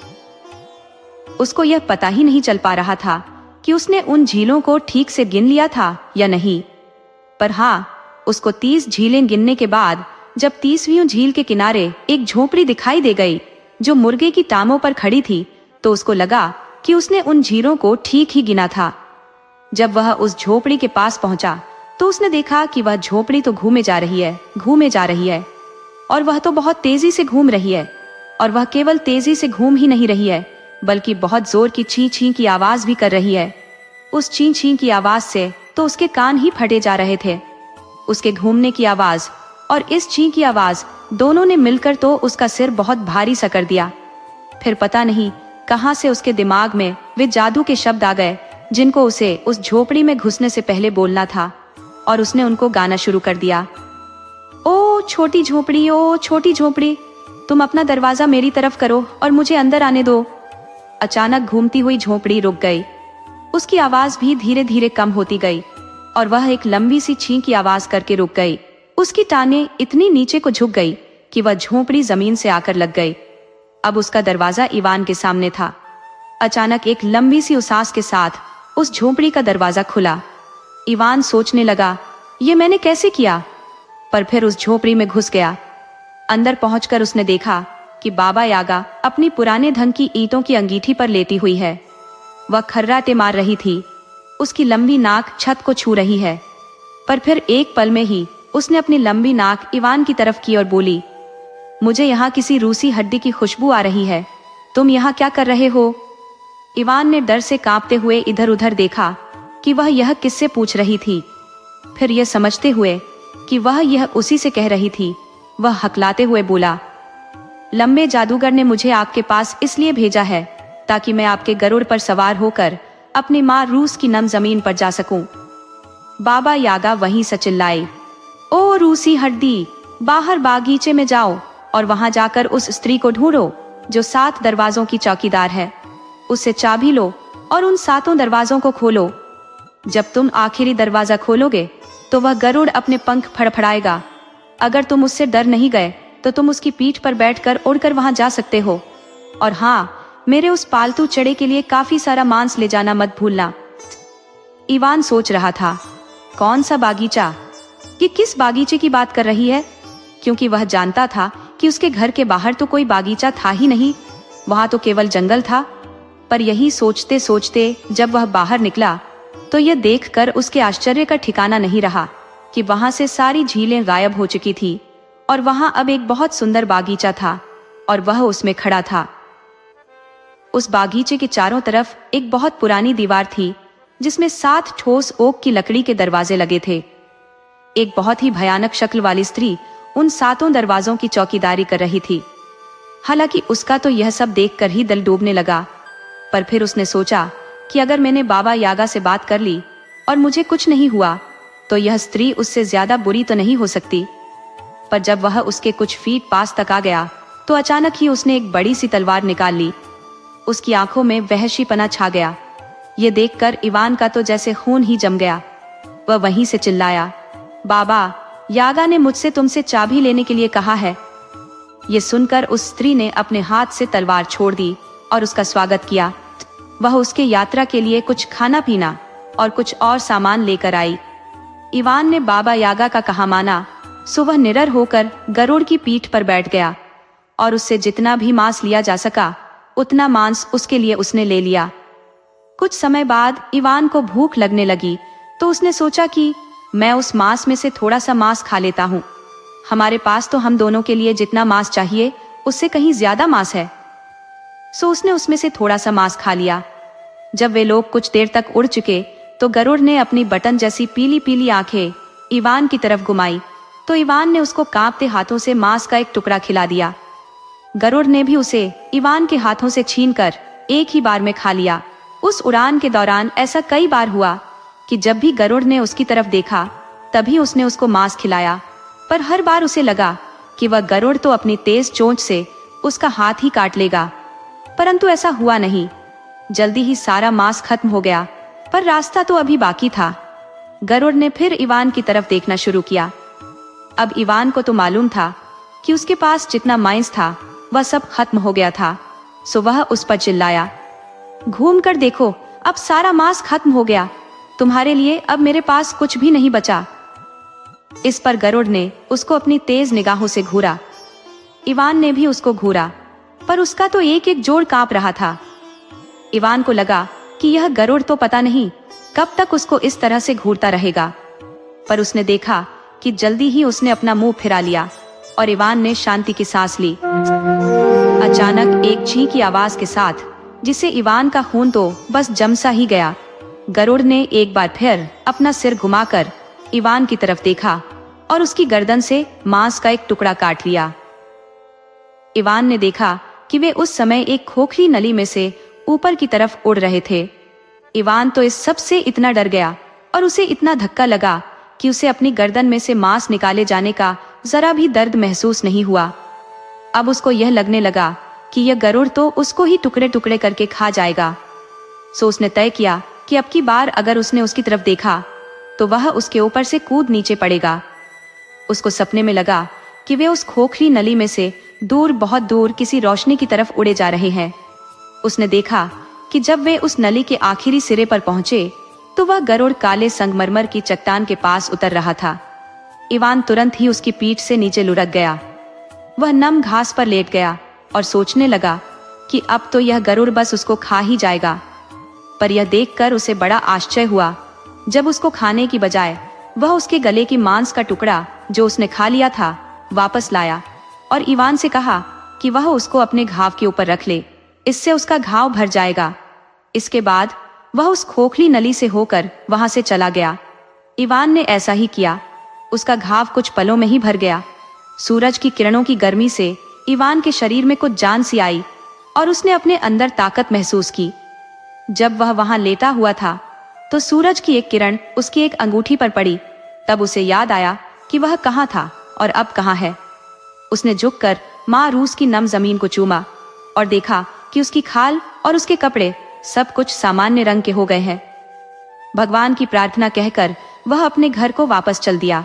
उसको यह पता ही नहीं चल पा रहा था कि उसने उन झीलों को ठीक से गिन लिया था या नहीं। पर हाँ, उसको 30 झीलें गिनने के बाद जब 30वीं झील के किनारे एक झोपड़ी दिखाई दे गई जो मुर्गे की टांगों पर खड़ी थी, तो उसको लगा कि उसने उन झीलों को ठीक ही गिना था। जब वह उस झोपड़ी के पास पहुंचा तो उसने देखा कि वह झोपड़ी तो घूमे जा रही है और वह तो बहुत तेजी से घूम रही है। और वह केवल तेजी से घूम ही नहीं रही है, बल्कि बहुत जोर की ची ची की आवाज भी कर रही है। उस ची ची की आवाज से तो उसके कान ही फटे जा रहे थे। उसके घूमने की आवाज और इस ची की आवाज दोनों ने मिलकर तो उसका सिर बहुत भारी सा कर दिया। फिर पता नहीं कहां से उसके दिमाग में वे जादू के शब्द आ गए जिनको उसे उस झोपड़ी में घुसने से पहले बोलना था, और उसने उनको गाना शुरू कर दिया। ओ छोटी झोपड़ी, ओ छोटी झोपड़ी, तुम अपना दरवाजा मेरी तरफ करो और मुझे अंदर आने दो। अचानक घूमती हुई झोपड़ी रुक गई। उसकी आवाज भी धीरे धीरे कम होती गई और वह एक लंबी सी छीं की आवाज करके रुक गई। उसकी टांगें इतनी नीचे को झुक गई कि वह झोपड़ी जमीन से आकर लग गई। अब उसका दरवाजा इवान के सामने था। अचानक एक लंबी सी उसास के साथ उस झोपड़ी का दरवाजा खुला। इवान सोचने लगा, ये मैंने कैसे किया? पर फिर उस झोपड़ी में घुस गया। अंदर पहुंचकर उसने देखा कि बाबा यागा अपनी पुराने ढंग की ईंटों की अंगीठी पर लेटी हुई है। वह खर्राटे मार रही थी। उसकी लंबी नाक छत को छू रही है। पर फिर एक पल में ही उसने अपनी लंबी नाक इवान की तरफ की और बोली, मुझे यहाँ किसी रूसी हड्डी की खुशबू आ रही है। तुम यहाँ क्या कर रहे हो? इवान ने डर से कांपते हुए इधर उधर देखा कि वह यह किससे पूछ रही थी। फिर यह समझते हुए कि वह यह उसी से कह रही थी, वह हकलाते हुए बोला, लंबे जादूगर ने मुझे आपके पास इसलिए भेजा है ताकि मैं आपके गरुड़ पर सवार होकर अपनी माँ रूस की नम जमीन पर जा सकूं। बाबा यागा वहीं से चिल्लाए, ओ रूसी हड्डी, बाहर बागीचे में जाओ और वहां जाकर उस स्त्री को ढूंढो जो 7 दरवाजों की चौकीदार है। उससे चाबी लो और उन 7 दरवाजों को खोलो। जब तुम आखिरी दरवाजा खोलोगे तो वह गरुड़ अपने पंख फड़फड़ाएगा। अगर तुम उससे डर नहीं गए तो तुम उसकी पीठ पर बैठकर उड़कर वहां जा सकते हो। और हाँ, मेरे उस पालतू चढ़े के लिए काफी सारा मांस ले जाना मत भूलना। इवान सोच रहा था, कौन सा बागीचा? कि किस बागीचे की बात कर रही है? क्योंकि वह जानता था कि उसके घर के बाहर तो कोई बागीचा था ही नहीं, वहां तो केवल जंगल था। पर यही सोचते सोचते जब वह बाहर निकला तो यह देखकर उसके आश्चर्य का ठिकाना नहीं रहा कि वहां से सारी झीलें गायब हो चुकी थी और वहां अब एक बहुत सुंदर बागीचा था और वह उसमें खड़ा था। उस बागीचे के चारों तरफ एक बहुत पुरानी दीवार थी जिसमें 7 ठोस ओक की लकड़ी के दरवाजे लगे थे। एक बहुत ही भयानक शक्ल वाली स्त्री उन 7 दरवाजों की चौकीदारी कर रही थी। हालांकि उसका तो यह सब देखकर ही दिल डूबने लगा, पर फिर उसने सोचा कि अगर मैंने बाबा यागा से बात कर ली और मुझे कुछ नहीं हुआ तो यह स्त्री उससे ज्यादा बुरी तो नहीं हो सकती। पर जब वह उसके कुछ फीट पास तक आ गया तो अचानक ही उसने एक बड़ी सी तलवार निकाल ली। उसकी आंखों में वहशीपना छा गया। ये देखकर इवान का तो जैसे खून ही जम गया। वह वहीं से चिल्लाया, बाबा, यागा ने मुझसे तुमसे चाबी लेने के लिए कहा है। ये सुनकर उस स्त्री ने अपने हाथ से तलवार छोड़ दी और उसका स्वागत किया। वह उसके यात्रा के लिए कुछ खाना पीना और कुछ और सामान लेकर आई। इवान ने बाबा यागा का कहा माना, सो वह निडर होकर गरुड़ की पीठ पर बैठ गया और उससे जितना भी मांस लिया जा सका उतना मांस उसके लिए उसने ले लिया। कुछ समय बाद इवान को भूख लगने लगी तो उसने सोचा कि मैं उस मांस में से थोड़ा सा मांस खा लेता हूँ। हमारे पास तो हम दोनों के लिए जितना मांस चाहिए उससे कहीं ज्यादा मांस है। सो उसने उसमें से थोड़ा सा मांस खा लिया। जब वे लोग कुछ देर तक उड़ चुके तो गरुड़ ने अपनी बटन जैसी पीली पीली आंखें इवान की तरफ घुमाई तो इवान ने उसको कांपते हाथों से मांस का एक टुकड़ा खिला दिया। गरुड़ ने भी उसे इवान के हाथों से छीनकर एक ही बार में खा लिया। उस उड़ान के दौरान ऐसा कई बार हुआ कि जब भी गरुड़ ने उसकी तरफ देखा तभी उसने उसको मांस खिलाया, पर हर बार उसे लगा कि वह गरुड़ तो अपनी तेज चोंच से उसका हाथ ही काट लेगा, परंतु ऐसा हुआ नहीं। जल्दी ही सारा मांस खत्म हो गया, पर रास्ता तो अभी बाकी था। गरुड़ ने फिर इवान की तरफ देखना शुरू किया। अब इवान को तो मालूम था कि उसके पास जितना मांस था वह सब खत्म हो गया था, सो वह उस पर चिल्लाया, घूम कर देखो, अब सारा मांस खत्म हो गया, तुम्हारे लिए अब मेरे पास कुछ भी नहीं बचा। इस पर गरुड़ ने उसको अपनी तेज निगाहों से घूरा। इवान ने भी उसको घूरा, पर उसका तो एक एक जोड़ कांप रहा था। इवान को लगा कि यह गरुड़ तो पता नहीं कब तक उसको इस तरह से घूरता रहेगा, पर उसने देखा कि जल्दी ही उसने अपना मुंह फिरा लिया और इवान ने शांति की सांस ली। अचानक एक ची की आवाज के साथ, जिसे इवान का खून तो बस जम सा ही गया, गरुड़ ने एक बार फिर अपना सिर घुमाकर इवान की तरफ देखा और उसकी गर्दन से मांस का एक टुकड़ा काट लिया। इवान ने देखा कि वे उस समय एक खोखली नली में से ऊपर की तरफ उड़ रहे थे। इवान तो इस सब से इतना डर गया और उसे इतना धक्का लगा कि उसे अपनी गर्दन में से मांस निकाले जाने का जरा भी दर्द महसूस नहीं हुआ। अब उसको यह लगने लगा कि यह गरुड़ तो उसको ही टुकड़े टुकड़े करके खा जाएगा। सो उसने तय किया कि अब की बार अगर उसने उसकी तरफ देखा तो वह उसके ऊपर से कूद नीचे पड़ेगा। उसको सपने में लगा कि वे उस खोखली नली में से दूर, बहुत दूर किसी रोशनी की तरफ उड़े जा रहे हैं। उसने देखा कि जब वे उस नली के आखिरी सिरे पर पहुंचे तो वह गरुड़ काले संगमरमर की चट्टान के पास उतर रहा था। इवान तुरंत ही उसकी पीठ से नीचे लुढ़क गया। वह नम घास पर लेट गया और सोचने लगा कि अब तो यह गरुड़ बस उसको खा ही जाएगा। पर यह देखकर उसे बड़ा आश्चर्य हुआ जब उसको खाने की बजाय वह उसके गले की मांस का टुकड़ा जो उसने खा लिया था वापस लाया और इवान से कहा कि वह उसको अपने घाव के ऊपर रख ले, इससे उसका घाव भर जाएगा। इसके बाद वह उस खोखली नली से होकर वहां से चला गया। इवान ने ऐसा ही किया। उसका घाव कुछ पलों में ही भर गया। सूरज की किरणों की गर्मी से इवान के शरीर में कुछ जान सी आई और उसने अपने अंदर ताकत महसूस की। जब वह वहां लेटा हुआ था तो सूरज की एक किरण उसकी एक अंगूठी पर पड़ी। तब उसे याद आया कि वह कहाँ था और अब कहाँ है। उसने झुककर माँ रूस की नम जमीन को चूमा और देखा कि उसकी खाल और उसके कपड़े सब कुछ सामान्य रंग के हो गए हैं। भगवान की प्रार्थना कहकर वह अपने घर को वापस चल दिया।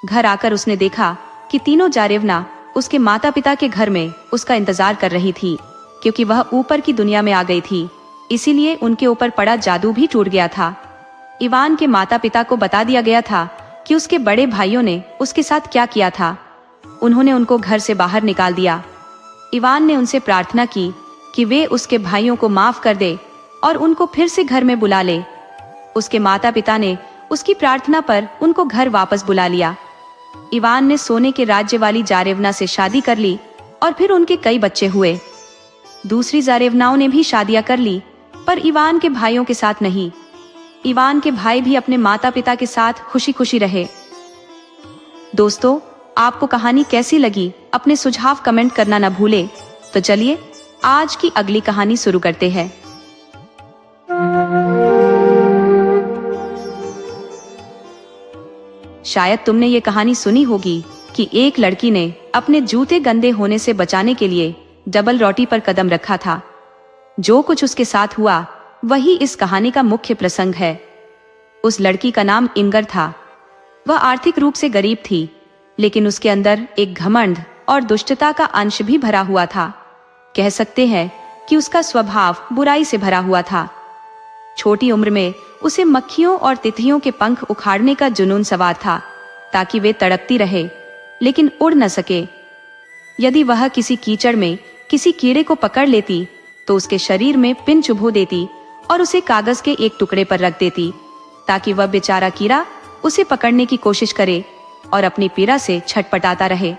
घर आकर उसने देखा कि तीनों जारेवना उसके माता पिता के घर में उसका इंतजार कर रही थी, क्योंकि वह ऊपर की दुनिया में आ गई थी, इसीलिए उनके ऊपर पड़ा जादू भी टूट गया था। इवान के माता पिता को बता दिया गया था कि उसके बड़े भाइयों ने उसके साथ क्या किया था। उन्होंने उनको घर से बाहर निकाल दिया। इवान ने उनसे प्रार्थना की कि वे उसके भाइयों को माफ कर दे और उनको फिर से घर में बुला ले। उसके माता पिता ने उसकी प्रार्थना पर उनको घर वापस बुला लिया। इवान ने सोने के राज्य वाली जारेवना से शादी कर ली और फिर उनके कई बच्चे हुए। दूसरी जारेवनाओं ने भी शादियां कर ली, पर इवान के भाइयों के साथ नहीं। इवान के भाई भी अपने माता पिता के साथ खुशी खुशी रहे। दोस्तों, आपको कहानी कैसी लगी अपने सुझाव कमेंट करना न भूले। तो चलिए आज की अगली कहानी शुरू करते हैं। शायद तुमने ये कहानी सुनी होगी कि एक लड़की ने अपने जूते गंदे होने से बचाने के लिए डबल रोटी पर कदम रखा था। जो कुछ उसके साथ हुआ वही इस कहानी का मुख्य प्रसंग है। उस लड़की का नाम इंगर था। वह आर्थिक रूप से गरीब थी, लेकिन उसके अंदर एक घमंड और दुष्टता का अंश भी भरा हुआ था। कह सकते हैं कि उसका स्वभाव बुराई से भरा हुआ था। छोटी उम्र में उसे मक्खियों और तितलियों के पंख उखाड़ने का जुनून सवार था, ताकि वे तड़पती रहे लेकिन उड़ न सके। यदि वह किसी कीचड़ में किसी कीड़े को पकड़ लेती तो उसके शरीर में पिन चुभो देती और उसे कागज के एक टुकड़े पर रख देती, ताकि वह बेचारा कीड़ा उसे पकड़ने की कोशिश करे और अपनी पीड़ा से छटपटाता रहे।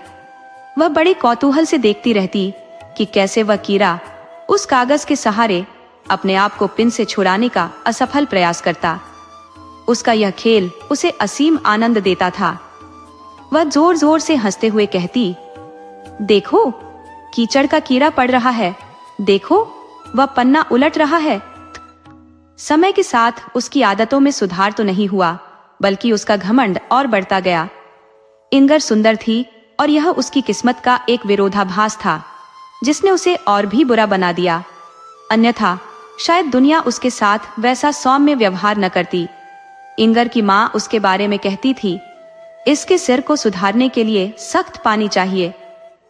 वह बड़े कौतूहल से देखती रहती कि कैसे वह कीड़ा उस कागज के सहारे अपने आप को पिन से छुड़ाने का असफल प्रयास करता। उसका यह खेल उसे असीम आनंद देता था। वह जोर जोर से हंसते हुए कहती, देखो, कीचड़ का कीड़ा पड़ रहा है, देखो, वह पन्ना उलट रहा है। समय के साथ उसकी आदतों में सुधार तो नहीं हुआ, बल्कि उसका घमंड और बढ़ता गया। इंगर सुंदर थी और यह उसकी किस्मत का एक विरोधाभास था, जिसने उसे और भी बुरा बना दिया। अन्यथा शायद दुनिया उसके साथ वैसा सौम्य व्यवहार न करती। इंगर की माँ उसके बारे में कहती थी, इसके सिर को सुधारने के लिए सख्त पानी चाहिए।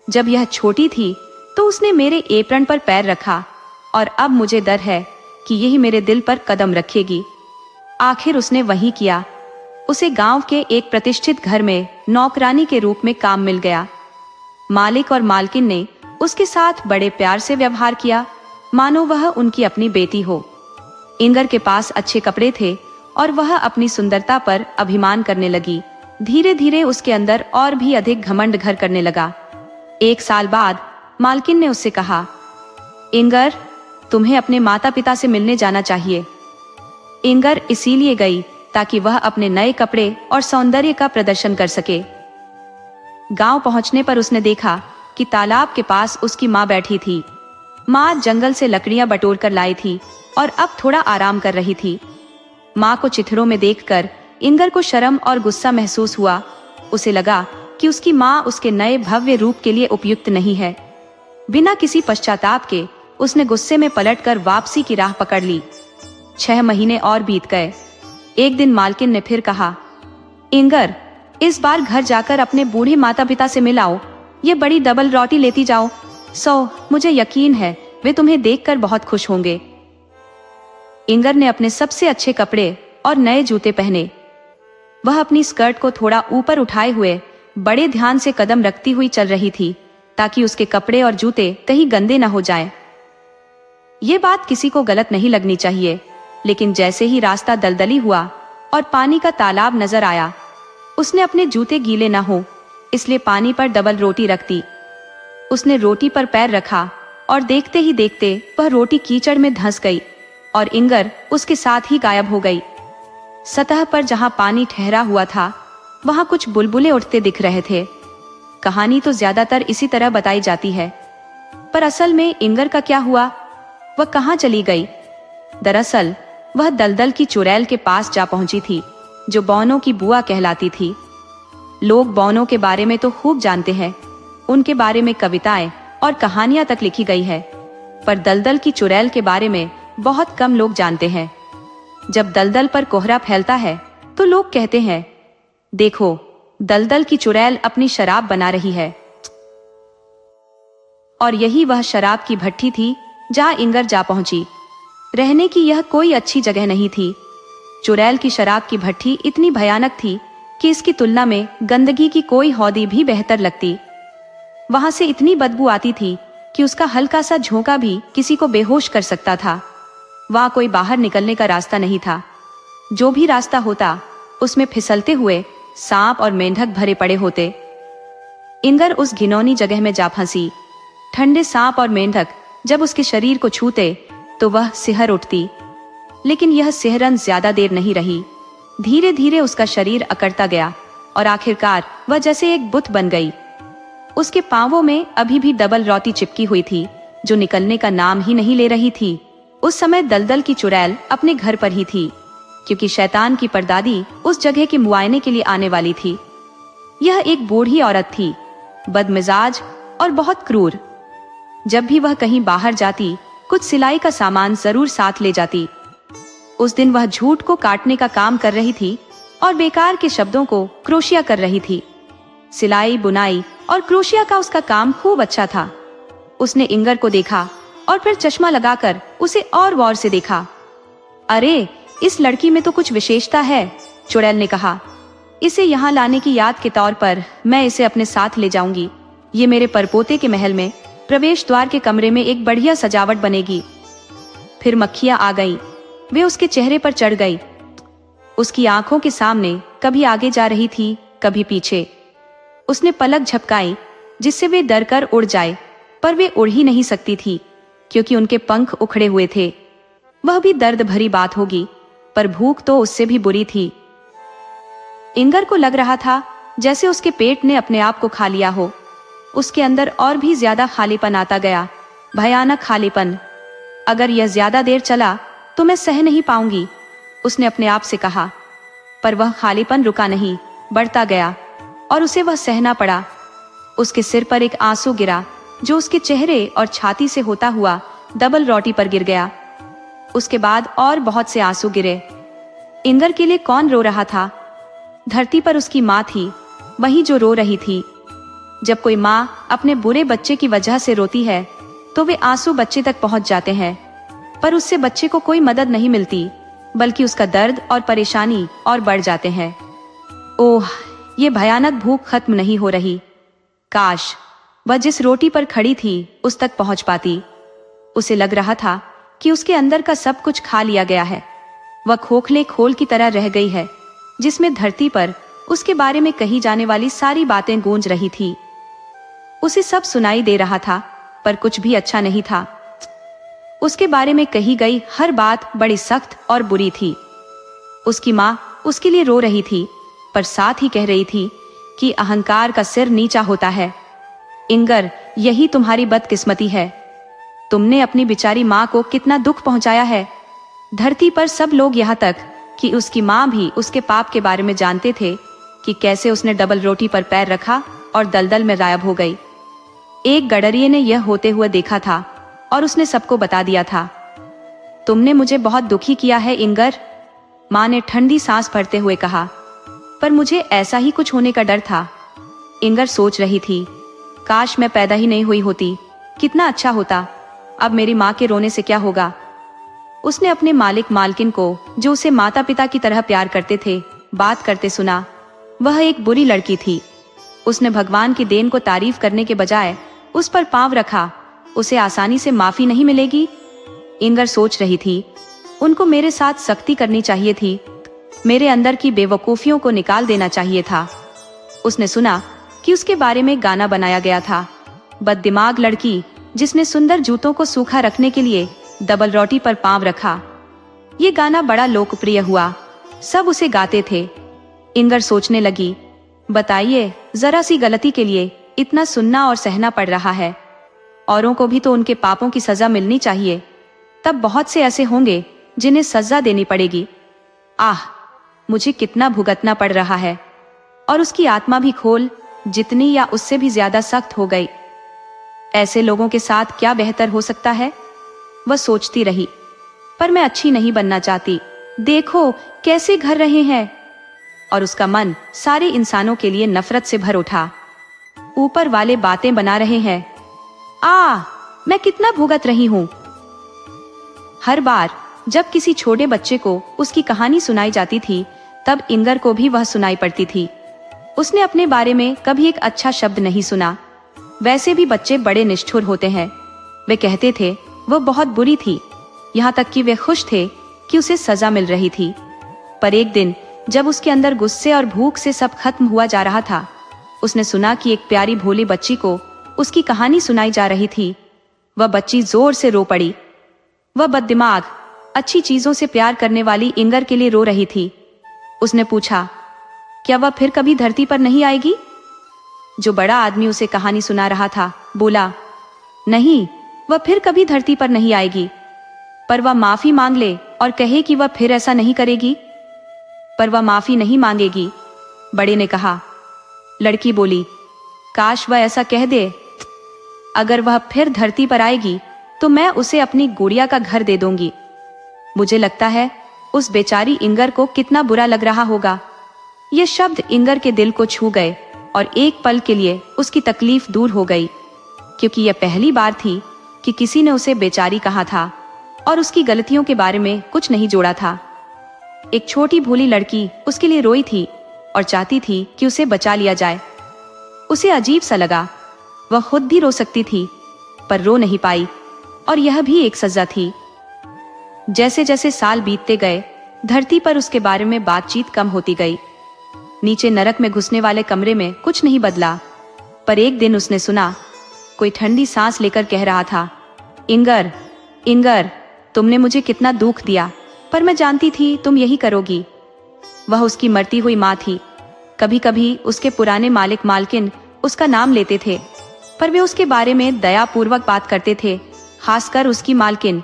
जब यह छोटी थी तो उसने मेरे एप्रन पर पैर रखा और अब मुझे डर है कि यही मेरे दिल पर कदम रखेगी। आखिर उसने वही किया। उसे गांव के एक प्रतिष्ठित घर में नौकरानी के रूप में काम मिल गया। मालिक और मालकिन ने उसके साथ बड़े प्यार से व्यवहार किया, मानो वह उनकी अपनी बेटी हो। इंगर के पास अच्छे कपड़े थे और वह अपनी सुंदरता पर अभिमान करने लगी। धीरे धीरे उसके अंदर और भी अधिक घमंड घर करने लगा। एक साल बाद मालकिन ने उससे कहा, इंगर, तुम्हें अपने माता पिता से मिलने जाना चाहिए। इंगर इसीलिए गई ताकि वह अपने नए कपड़े और सौंदर्य का प्रदर्शन कर सके। गांव पहुंचने पर उसने देखा कि तालाब के पास उसकी माँ बैठी थी। माँ जंगल से लकड़ियां बटोर कर लाई थी और अब थोड़ा आराम कर रही थी। माँ को चिथड़ों में देखकर इंगर को शर्म और गुस्सा महसूस हुआ। उसे लगा कि उसकी माँ उसके नए भव्य रूप के लिए उपयुक्त नहीं है। बिना किसी पश्चाताप के उसने गुस्से में पलटकर वापसी की राह पकड़ ली। 6 महीने और बीत गए। एक दिन मालकिन ने फिर कहा, इंगर, इस बार घर जाकर अपने बूढ़े माता पिता से मिलाओ। ये बड़ी डबल रोटी लेती जाओ। मुझे यकीन है वे तुम्हें देखकर बहुत खुश होंगे। इंगर ने अपने सबसे अच्छे कपड़े और नए जूते पहने। वह अपनी स्कर्ट को थोड़ा ऊपर उठाए हुए बड़े ध्यान से कदम रखती हुई चल रही थी, ताकि उसके कपड़े और जूते कहीं गंदे न हो जाएं। ये बात किसी को गलत नहीं लगनी चाहिए, लेकिन जैसे ही रास्ता दलदली हुआ और पानी का तालाब नजर आया, उसने अपने जूते गीले न हो इसलिए पानी पर डबल रोटी रख दी। उसने रोटी पर पैर रखा और देखते ही देखते वह रोटी कीचड़ में धंस गई और इंगर उसके साथ ही गायब हो गई। सतह पर जहां पानी ठहरा हुआ था वहां कुछ बुलबुले उठते दिख रहे थे। कहानी तो ज्यादातर इसी तरह बताई जाती है, पर असल में इंगर का क्या हुआ? वह कहां चली गई? दरअसल वह दलदल की चुड़ैल के पास जा पहुंची थी, जो बौनों की बुआ कहलाती थी। लोग बौनों के बारे में तो खूब जानते हैं, उनके बारे में कविताएं और कहानियां तक लिखी गई है, पर दलदल की चुड़ैल के बारे में बहुत कम लोग जानते हैं। जब दलदल पर कोहरा फैलता है तो लोग कहते हैं, देखो, दलदल की चुड़ैल अपनी शराब बना रही है। और यही वह शराब की भट्टी थी जहां इंगर जा पहुंची। रहने की यह कोई अच्छी जगह नहीं थी। चुड़ैल की शराब की भट्टी इतनी भयानक थी कि इसकी तुलना में गंदगी की कोई हौदी भी बेहतर लगती। वहां से इतनी बदबू आती थी कि उसका हल्का सा झोंका भी किसी को बेहोश कर सकता था। वहां कोई बाहर निकलने का रास्ता नहीं था। जो भी रास्ता होता उसमें फिसलते हुए सांप और मेंढक भरे पड़े होते। इंगर उस घिनौनी जगह में जा फंसी। ठंडे सांप और मेंढक जब उसके शरीर को छूते तो वह सिहर उठती, लेकिन यह सिहरन ज्यादा देर नहीं रही। धीरे धीरे उसका शरीर अकड़ता गया और आखिरकार वह जैसे एक बुत बन गई। उसके पांवों में अभी भी डबल रोटी चिपकी हुई थी, जो निकलने का नाम ही नहीं ले रही थी। उस समय दलदल की चुड़ैल अपने घर पर ही थी, क्योंकि शैतान की परदादी उस जगह के मुआयने के लिए आने वाली थी। यह एक बूढ़ी औरत थी, बदमिजाज और बहुत क्रूर। जब भी वह कहीं बाहर जाती, कुछ सिलाई का सामान जरूर साथ ले जाती। उस दिन वह झूठ को काटने का काम कर रही थी और बेकार के शब्दों को क्रोशिया कर रही थी। सिलाई, बुनाई और क्रोशिया का उसका काम खूब अच्छा था। उसने इंगर को देखा और फिर चश्मा लगाकर उसे और गौर से देखा। अरे, इस लड़की में तो कुछ विशेषता है, चुड़ैल ने कहा। इसे यहाँ लाने की याद के तौर पर मैं इसे अपने साथ ले जाऊंगी। ये मेरे परपोते के महल में प्रवेश द्वार के कमरे में एक बढ़िया सजावट बनेगी। फिर मक्खियां आ गईं। वे उसके चेहरे पर चढ़ गई। उसकी आंखों के सामने कभी आगे जा रही थी, कभी पीछे। उसने पलक झपकाई जिससे वे डरकर उड़ जाए, पर वे उड़ ही नहीं सकती थी क्योंकि उनके पंख उखड़े हुए थे। वह भी दर्द भरी बात होगी, पर भूख तो उससे भी बुरी थी। इंगर को लग रहा था जैसे उसके पेट ने अपने आप को खा लिया हो। उसके अंदर और भी ज्यादा खालीपन आता गया, भयानक खालीपन। अगर यह ज्यादा देर चला तो मैं सह नहीं पाऊंगी, उसने अपने आप से कहा। पर वह खालीपन रुका नहीं, बढ़ता गया और उसे वह सहना पड़ा। उसके सिर पर एक आंसू गिरा जो उसके चेहरे और छाती से होता हुआ डबल रोटी पर गिर गया। उसके बाद और बहुत से आंसू गिरे। इंगर के लिए कौन रो रहा था? धरती पर उसकी माँ थी, वही जो रो रही थी। जब कोई माँ अपने बुरे बच्चे की वजह से रोती है तो वे आंसू बच्चे तक पहुंच जाते हैं, पर उससे बच्चे को कोई मदद नहीं मिलती, बल्कि उसका दर्द और परेशानी और बढ़ जाते हैं। ओह, ये भयानक भूख खत्म नहीं हो रही। काश वह जिस रोटी पर खड़ी थी उस तक पहुंच पाती। उसे लग रहा था कि उसके अंदर का सब कुछ खा लिया गया है। वह खोखले खोल की तरह रह गई है, जिसमें धरती पर उसके बारे में कही जाने वाली सारी बातें गूंज रही थी। उसे सब सुनाई दे रहा था, पर कुछ भी अच्छा नहीं था। उसके बारे में कही गई हर बात बड़ी सख्त और बुरी थी। उसकी माँ उसके लिए रो रही थी, पर साथ ही कह रही थी कि अहंकार का सिर नीचा होता है। इंगर, यही तुम्हारी बदकिस्मती है। तुमने अपनी बेचारी माँ को कितना दुख पहुंचाया है। धरती पर सब लोग यहाँ तक कि उसकी माँ भी उसके पाप के बारे में जानते थे कि कैसे उसने डबल रोटी पर पैर रखा और दलदल में गायब हो गई। एक गडरिये ने यह होते हुए देखा था और उसने सबको बता दिया था। तुमने मुझे बहुत दुखी किया है इंगर, माँ ने ठंडी सांस भरते हुए कहा। पर मुझे ऐसा ही कुछ होने का डर था। इंगर सोच रही थी, काश मैं पैदा ही नहीं हुई होती, कितना अच्छा होता। अब मेरी माँ के रोने से क्या होगा। उसने अपने मालिक मालकिन को, जो उसे माता पिता की तरह प्यार करते थे, बात करते सुना। वह एक बुरी लड़की थी। उसने भगवान की देन को तारीफ करने के बजाय उस पर पांव रखा। उसे आसानी से माफी नहीं मिलेगी। इंगर सोच रही थी, उनको मेरे साथ सख्ती करनी चाहिए थी, मेरे अंदर की बेवकूफियों को निकाल देना चाहिए था। उसने सुना कि उसके बारे में गाना बनाया गया था, बददिमाग लड़की जिसने सुंदर जूतों को सूखा रखने के लिए डबल रोटी पर पांव रखा। ये गाना बड़ा लोकप्रिय हुआ, सब उसे गाते थे। इंगर सोचने लगी, बताइए, जरा सी गलती के लिए इतना सुनना और सहना पड़ रहा है। औरों को भी तो उनके पापों की सजा मिलनी चाहिए। तब बहुत से ऐसे होंगे जिन्हें सजा देनी पड़ेगी। आह, मुझे कितना भुगतना पड़ रहा है। और उसकी आत्मा भी खोल जितनी या उससे भी ज्यादा सख्त हो गई। ऐसे लोगों के साथ क्या बेहतर हो सकता है, वह सोचती रही। पर मैं अच्छी नहीं बनना चाहती। देखो कैसे घर रहे हैं। और उसका मन सारे इंसानों के लिए नफरत से भर उठा। ऊपर वाले बातें बना रहे हैं। मैं कितना भुगत रही हूं। हर बार जब किसी छोटे बच्चे को उसकी कहानी सुनाई जाती थी, तब इंगर को भी वह सुनाई पड़ती थी। उसने अपने बारे में कभी एक अच्छा शब्द नहीं सुना। वैसे भी बच्चे बड़े निष्ठुर होते हैं। वे कहते थे वह बहुत बुरी थी, यहाँ तक कि वे खुश थे कि उसे सजा मिल रही थी। पर एक दिन जब उसके अंदर गुस्से और भूख से सब खत्म हुआ जा रहा था, उसने सुना कि एक प्यारी भोली बच्ची को उसकी कहानी सुनाई जा रही थी। वह बच्ची जोर से रो पड़ी। वह बददिमाग, अच्छी चीजों से प्यार करने वाली इंगर के लिए रो रही थी। उसने पूछा, क्या वह फिर कभी धरती पर नहीं आएगी? जो बड़ा आदमी उसे कहानी सुना रहा था बोला, नहीं, वह फिर कभी धरती पर नहीं आएगी, पर वह माफी मांग ले और कहे कि वह फिर ऐसा नहीं करेगी। पर वह माफी नहीं मांगेगी, बड़े ने कहा। लड़की बोली, काश वह ऐसा कह दे। अगर वह फिर धरती पर आएगी तो मैं उसे अपनी गुड़िया का घर दे दूंगी। मुझे लगता है उस बेचारी इंगर को कितना बुरा लग रहा होगा। ये शब्द इंगर के दिल को छू गए और एक पल के लिए उसकी तकलीफ दूर हो गई, क्योंकि यह पहली बार थी कि किसी ने उसे बेचारी कहा था और उसकी गलतियों के बारे में कुछ नहीं जोड़ा था। एक छोटी भोली लड़की उसके लिए रोई थी और चाहती थी कि उसे बचा लिया जाए। उसे अजीब सा लगा। वह खुद भी रो सकती थी, पर रो नहीं पाई, और यह भी एक सजा थी। जैसे जैसे साल बीतते गए, धरती पर उसके बारे में बातचीत कम होती गई। नीचे नरक में घुसने वाले कमरे में कुछ नहीं बदला, पर एक दिन उसने सुना कोई ठंडी सांस लेकर कह रहा था, इंगर, इंगर, तुमने मुझे कितना दुख दिया, पर मैं जानती थी तुम यही करोगी। वह उसकी मरती हुई माँ थी। कभी कभी उसके पुराने मालिक मालकिन उसका नाम लेते थे, पर वे उसके बारे में दयापूर्वक बात करते थे, खासकर उसकी मालकिन।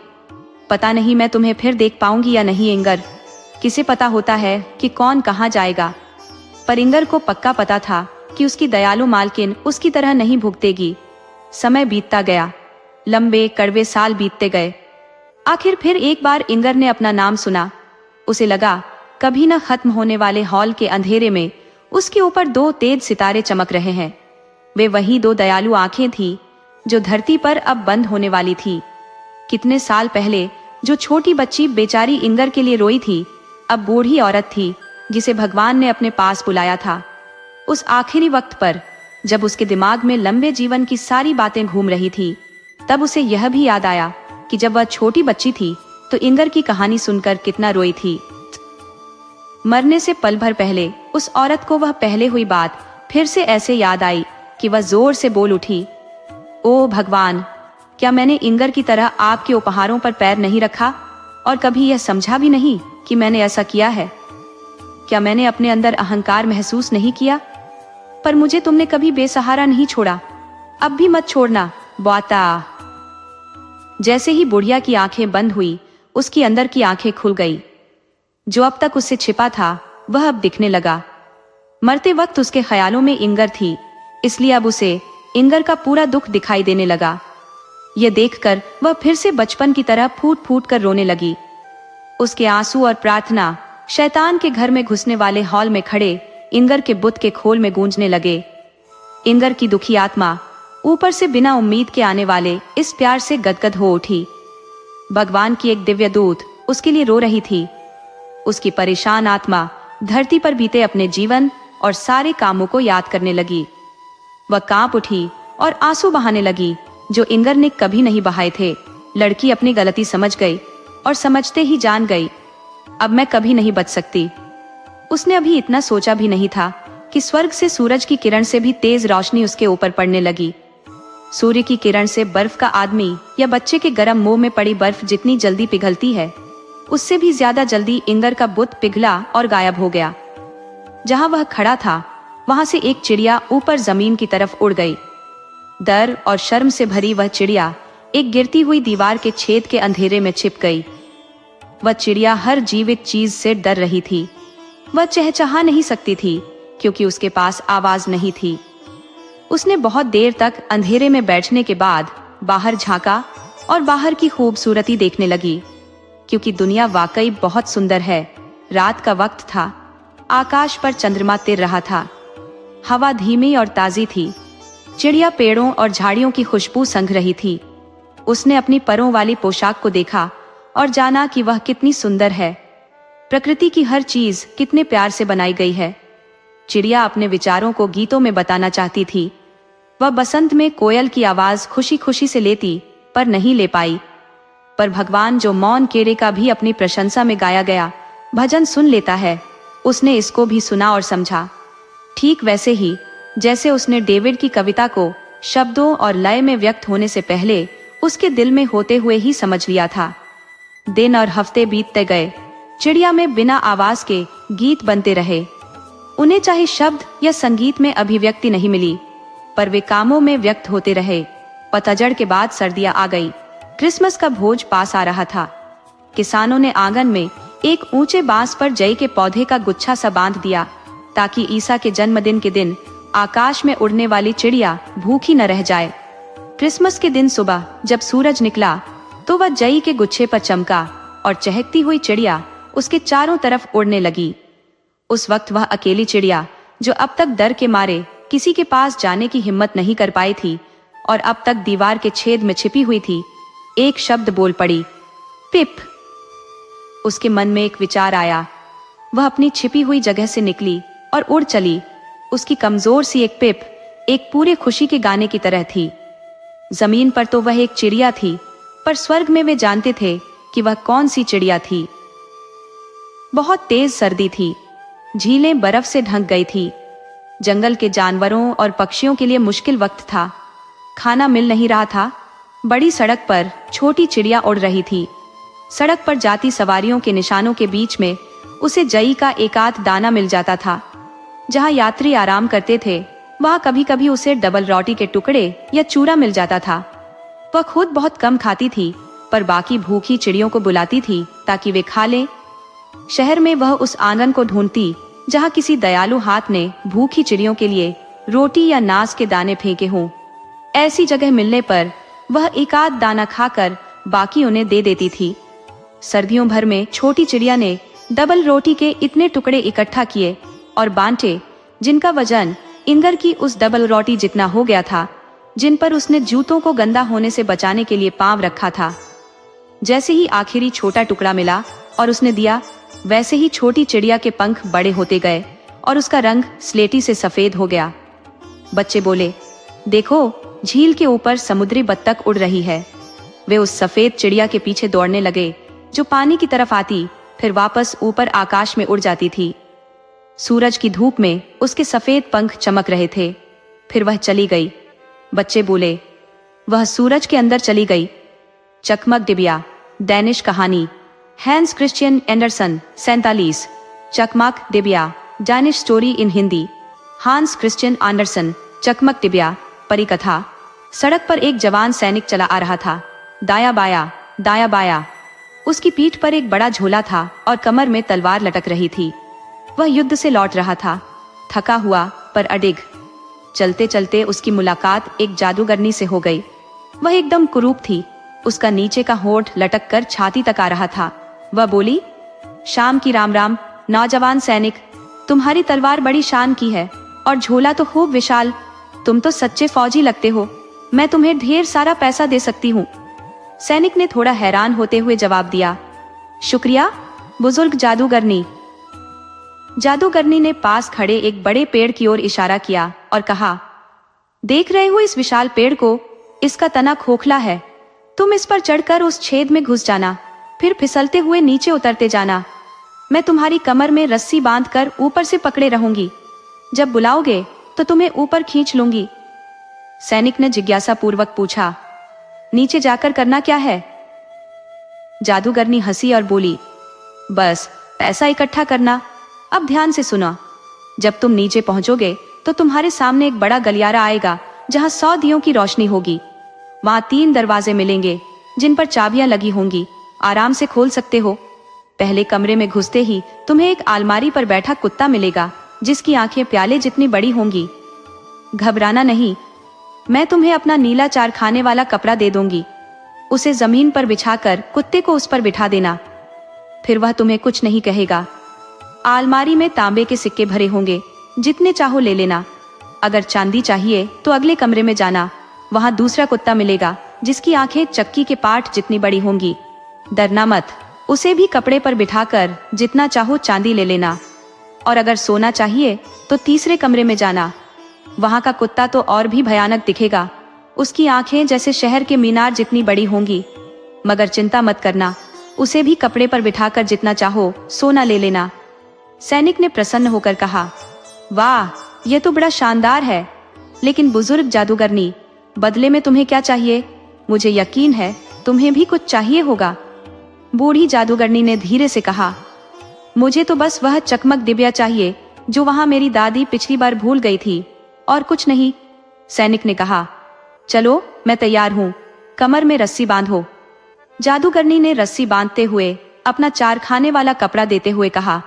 पता नहीं मैं तुम्हें फिर देख पाऊंगी या नहीं इंगर, किसे पता होता है कि कौन कहाँ जाएगा। पर इंगर को पक्का पता था कि उसकी दयालु मालकिन उसकी तरह नहीं भुगतेगी। समय बीतता गया, लंबे कड़वे साल बीतते गए। आखिर फिर एक बार इंगर ने अपना नाम सुना। उसे लगा कभी न खत्म होने वाले हॉल के अंधेरे में उसके ऊपर दो तेज सितारे चमक रहे हैं। वे वही दो दयालु आंखें थी जो धरती पर अब बंद होने वाली थी। कितने साल पहले जो छोटी बच्ची बेचारी इंगर के लिए रोई थी, अब बूढ़ी औरत थी जिसे भगवान ने अपने पास बुलाया था। उस आखिरी वक्त पर जब उसके दिमाग में लंबे जीवन की सारी बातें घूम रही थी, तब उसे यह भी याद आया कि जब वह छोटी बच्ची थी तो इंगर की कहानी सुनकर कितना रोई थी। मरने से पल भर पहले उस औरत को वह पहले हुई बात फिर से ऐसे याद आई कि वह जोर से बोल उठी, ओ भगवान, क्या मैंने इंगर की तरह आपके उपहारों पर पैर नहीं रखा और कभी यह समझा भी नहीं कि मैंने ऐसा किया है? क्या मैंने अपने अंदर अहंकार महसूस नहीं किया? पर मुझे तुमने कभी बेसहारा नहीं छोड़ा, अब भी मत छोड़ना बाता। जैसे ही बुढ़िया की आंखें बंद हुई, उसकी अंदर की आंखें खुल गई। जो अब तक उससे छिपा था वह अब दिखने लगा। मरते वक्त उसके ख्यालों में इंगर थी, इसलिए अब उसे इंगर का पूरा दुख दिखाई देने लगा। यह देखकर वह फिर से बचपन की तरह फूट फूट कर रोने लगी। उसके आंसू और प्रार्थना शैतान के घर में घुसने वाले हॉल में खड़े इंगर के बुत के खोल में गूंजने लगे। इंगर की दुखी आत्मा ऊपर से बिना उम्मीद के आने वाले इस प्यार से गदगद हो उठी। भगवान की एक दिव्य दूत उसके लिए रो रही थी। उसकी परेशान आत्मा धरती पर बीते अपने जीवन और सारे कामों को याद करने लगी। वह कांप उठी और आंसू बहाने लगी जो इंगर ने कभी नहीं बहाए थे। लड़की अपनी गलती समझ गई और समझते ही जान गई, अब मैं कभी नहीं बच सकती। उसने अभी इतना सोचा भी नहीं था कि स्वर्ग से सूरज की किरण से भी तेज रोशनी उसके ऊपर पड़ने लगी। सूर्य की किरण से बर्फ का आदमी या बच्चे के गर्म मुंह में पड़ी बर्फ जितनी जल्दी पिघलती है, उससे भी ज्यादा जल्दी इंगर का बुत पिघला और गायब हो गया। जहां वह खड़ा था वहां से एक चिड़िया ऊपर जमीन की तरफ उड़ गई। डर और शर्म से भरी वह चिड़िया एक गिरती हुई दीवार के छेद के अंधेरे में छिप गई। वह चिड़िया हर जीवित चीज से डर रही थी। वह चहचहा नहीं सकती थी क्योंकि उसके पास आवाज नहीं थी। उसने बहुत देर तक अंधेरे में बैठने के बाद बाहर झांका और बाहर की खूबसूरती देखने लगी, क्योंकि दुनिया वाकई बहुत सुंदर है। रात का वक्त था, आकाश पर चंद्रमा तिर रहा था, हवा धीमी और ताजी थी, चिड़िया पेड़ों और झाड़ियों की खुशबू संघ रही थी। उसने अपनी परों वाली पोशाक को देखा और जाना कि वह कितनी सुंदर है। प्रकृति की हर चीज कितने प्यार से बनाई गई है। चिड़िया अपने विचारों को गीतों में बताना चाहती थी। वह बसंत में कोयल की आवाज खुशी खुशी से लेती, पर नहीं ले पाई। पर भगवान जो मौन केरे का भी अपनी प्रशंसा में गाया गया, भजन सुन लेता है। उसने इसको भी सुना और समझा, ठीक वैसे ही जैसे उसने डेविड की कविता को शब्दों और लय में व्यक्त होने से पहले उसके दिल में होते हुए ही समझ लिया था। दिन और हफ्ते बीतते गए। चिड़िया में बिना आवाज के गीत बनते रहे। उन्हें चाहे शब्द या संगीत में अभिव्यक्ति नहीं मिली, पर वे कामों में व्यक्त होते रहे। पतझड़ के बाद सर्दियां आ गई। क्रिसमस का भोज पास आ रहा था। किसानों ने आंगन में एक ऊंचे बांस पर जई के पौधे का गुच्छा सा बांध दिया, ताकि ईसा के जन्मदिन के दिन आकाश में उड़ने वाली चिड़िया भूखी न रह जाए। क्रिसमस के दिन सुबह जब सूरज निकला तो वह जई के गुच्छे पर चमका और चहकती हुई चिड़िया उसके चारों तरफ उड़ने लगी। उस वक्त वह अकेली चिड़िया, जो अब तक डर के मारे किसी के पास जाने की हिम्मत नहीं कर पाई थी और अब तक दीवार के छेद में छिपी हुई थी, एक शब्द बोल पड़ी, पिप। उसके मन में एक विचार आया। वह अपनी छिपी हुई जगह से निकली और उड़ चली। उसकी कमजोर सी एक पिप एक पूरे खुशी के गाने की तरह थी। जमीन पर तो वह एक चिड़िया थी, पर स्वर्ग में वे जानते थे कि वह कौन सी चिड़िया थी। बहुत तेज सर्दी थी। झीलें बर्फ से ढक गई थी। जंगल के जानवरों और पक्षियों के लिए मुश्किल वक्त था। खाना मिल नहीं रहा था। बड़ी सड़क पर छोटी चिड़िया उड़ रही थी। सड़क पर जाती सवारियों के निशानों के बीच में उसे जई का एकाध दाना मिल जाता था। जहां यात्री आराम करते थे, वहां कभी कभी उसे डबल रोटी के टुकड़े या चूरा मिल जाता था। वह खुद बहुत कम खाती थी, पर बाकी भूखी चिड़ियों को बुलाती थी ताकि वे खा लें। शहर में वह उस आंगन को ढूंढती जहां किसी दयालु हाथ ने भूखी चिड़ियों के लिए रोटी या नाज के दाने फेंके हों। ऐसी जगह मिलने पर वह एकाध दाना खाकर बाकी उन्हें दे देती थी। सर्दियों भर में छोटी चिड़िया ने डबल रोटी के इतने टुकड़े इकट्ठा किए और बांटे, जिनका वजन इंगर की उस डबल रोटी जितना हो गया था, जिन पर उसने जूतों को गंदा होने से बचाने के लिए पांव रखा था। जैसे ही आखिरी छोटा टुकड़ा मिला और उसने दिया, वैसे ही छोटी चिड़िया के पंख बड़े होते गए और उसका रंग स्लेटी से सफेद हो गया। बच्चे बोले, देखो, झील के ऊपर समुद्री बत्तख उड़ रही है। वे उस सफेद चिड़िया के पीछे दौड़ने लगे, जो पानी की तरफ आती फिर वापस ऊपर आकाश में उड़ जाती थी। सूरज की धूप में उसके सफेद पंख चमक रहे थे। फिर वह चली गई। बच्चे बोले, वह सूरज के अंदर चली गई। चकमक डिबिया, डैनिश कहानी, हैंस क्रिश्चियन एंडरसन 47। चकमक डिबिया, Danish story in Hindi, Hans Christian Anderson. चकमक डिबिया, परिकथा। सड़क पर एक जवान सैनिक चला आ रहा था। दाया बाया, दाया बाया। उसकी पीठ पर एक बड़ा झोला था और कमर में तलवार लटक रही थी। वह युद्ध से लौट रहा था, थका हुआ पर अडिग। चलते चलते उसकी मुलाकात एक जादूगरनी से हो गई। वह एकदम कुरूप थी। उसका नीचे का होंठ लटक कर छाती तक आ रहा था। वह बोली, शाम की राम राम नौजवान सैनिक, तुम्हारी तलवार बड़ी शान की है और झोला तो खूब विशाल। तुम तो सच्चे फौजी लगते हो। मैं तुम्हें ढेर सारा पैसा दे सकती हूँ। सैनिक ने थोड़ा हैरान होते हुए जवाब दिया, शुक्रिया बुजुर्ग जादूगरनी। जादूगरनी ने पास खड़े एक बड़े पेड़ की ओर इशारा किया और कहा, देख रहे हो इस विशाल पेड़ को? इसका तना खोखला है। तुम इस पर चढ़कर उस छेद में घुस जाना, फिर फिसलते हुए नीचे उतरते जाना। मैं तुम्हारी कमर में रस्सी बांधकर ऊपर से पकड़े रहूंगी। जब बुलाओगे तो तुम्हें ऊपर खींच लूंगी। सैनिक ने जिज्ञासा पूर्वक पूछा, नीचे जाकर करना क्या है? जादूगरनी हंसी और बोली, बस पैसा इकट्ठा करना। अब ध्यान से सुनो। जब तुम नीचे पहुंचोगे तो तुम्हारे सामने एक बड़ा गलियारा आएगा जहां 100 दियों की रोशनी होगी। वहां 3 दरवाजे मिलेंगे जिन पर चाबियां लगी होंगी। आराम से खोल सकते हो। पहले कमरे में घुसते ही तुम्हें एक अलमारी पर बैठा कुत्ता मिलेगा जिसकी आंखें प्याले जितनी बड़ी होंगी। घबराना नहीं, मैं तुम्हें अपना नीला चारखाने वाला कपड़ा दे दूंगी। उसे जमीन पर बिछाकर कुत्ते को उस पर बिठा देना। फिर वह तुम्हें कुछ नहीं कहेगा। अलमारी में तांबे के सिक्के भरे होंगे, जितने चाहो ले लेना। अगर चांदी चाहिए तो अगले कमरे में जाना। वहां दूसरा कुत्ता मिलेगा जिसकी आंखें चक्की के पाट जितनी बड़ी होंगी। डरना मत, उसे भी कपड़े पर बिठाकर जितना चाहो चांदी ले लेना। और अगर सोना चाहिए तो तीसरे कमरे में जाना। वहां का कुत्ता तो और भी भयानक दिखेगा। उसकी आंखें जैसे शहर के मीनार जितनी बड़ी होंगी। मगर चिंता मत करना, उसे भी कपड़े पर बिठाकर जितना चाहो सोना ले लेना। सैनिक ने प्रसन्न होकर कहा, वाह, यह तो बड़ा शानदार है। लेकिन बुजुर्ग जादूगरनी, बदले में तुम्हें क्या चाहिए? मुझे यकीन है तुम्हें भी कुछ चाहिए होगा। बूढ़ी जादूगरनी ने धीरे से कहा, मुझे तो बस वह चकमक डिबिया चाहिए जो वहां मेरी दादी पिछली बार भूल गई थी, और कुछ नहीं। सैनिक ने कहा, चलो मैं तैयार हूं, कमर में रस्सी बांधो। जादूगरनी ने रस्सी बांधते हुए अपना चारखाने वाला कपड़ा देते हुए कहा,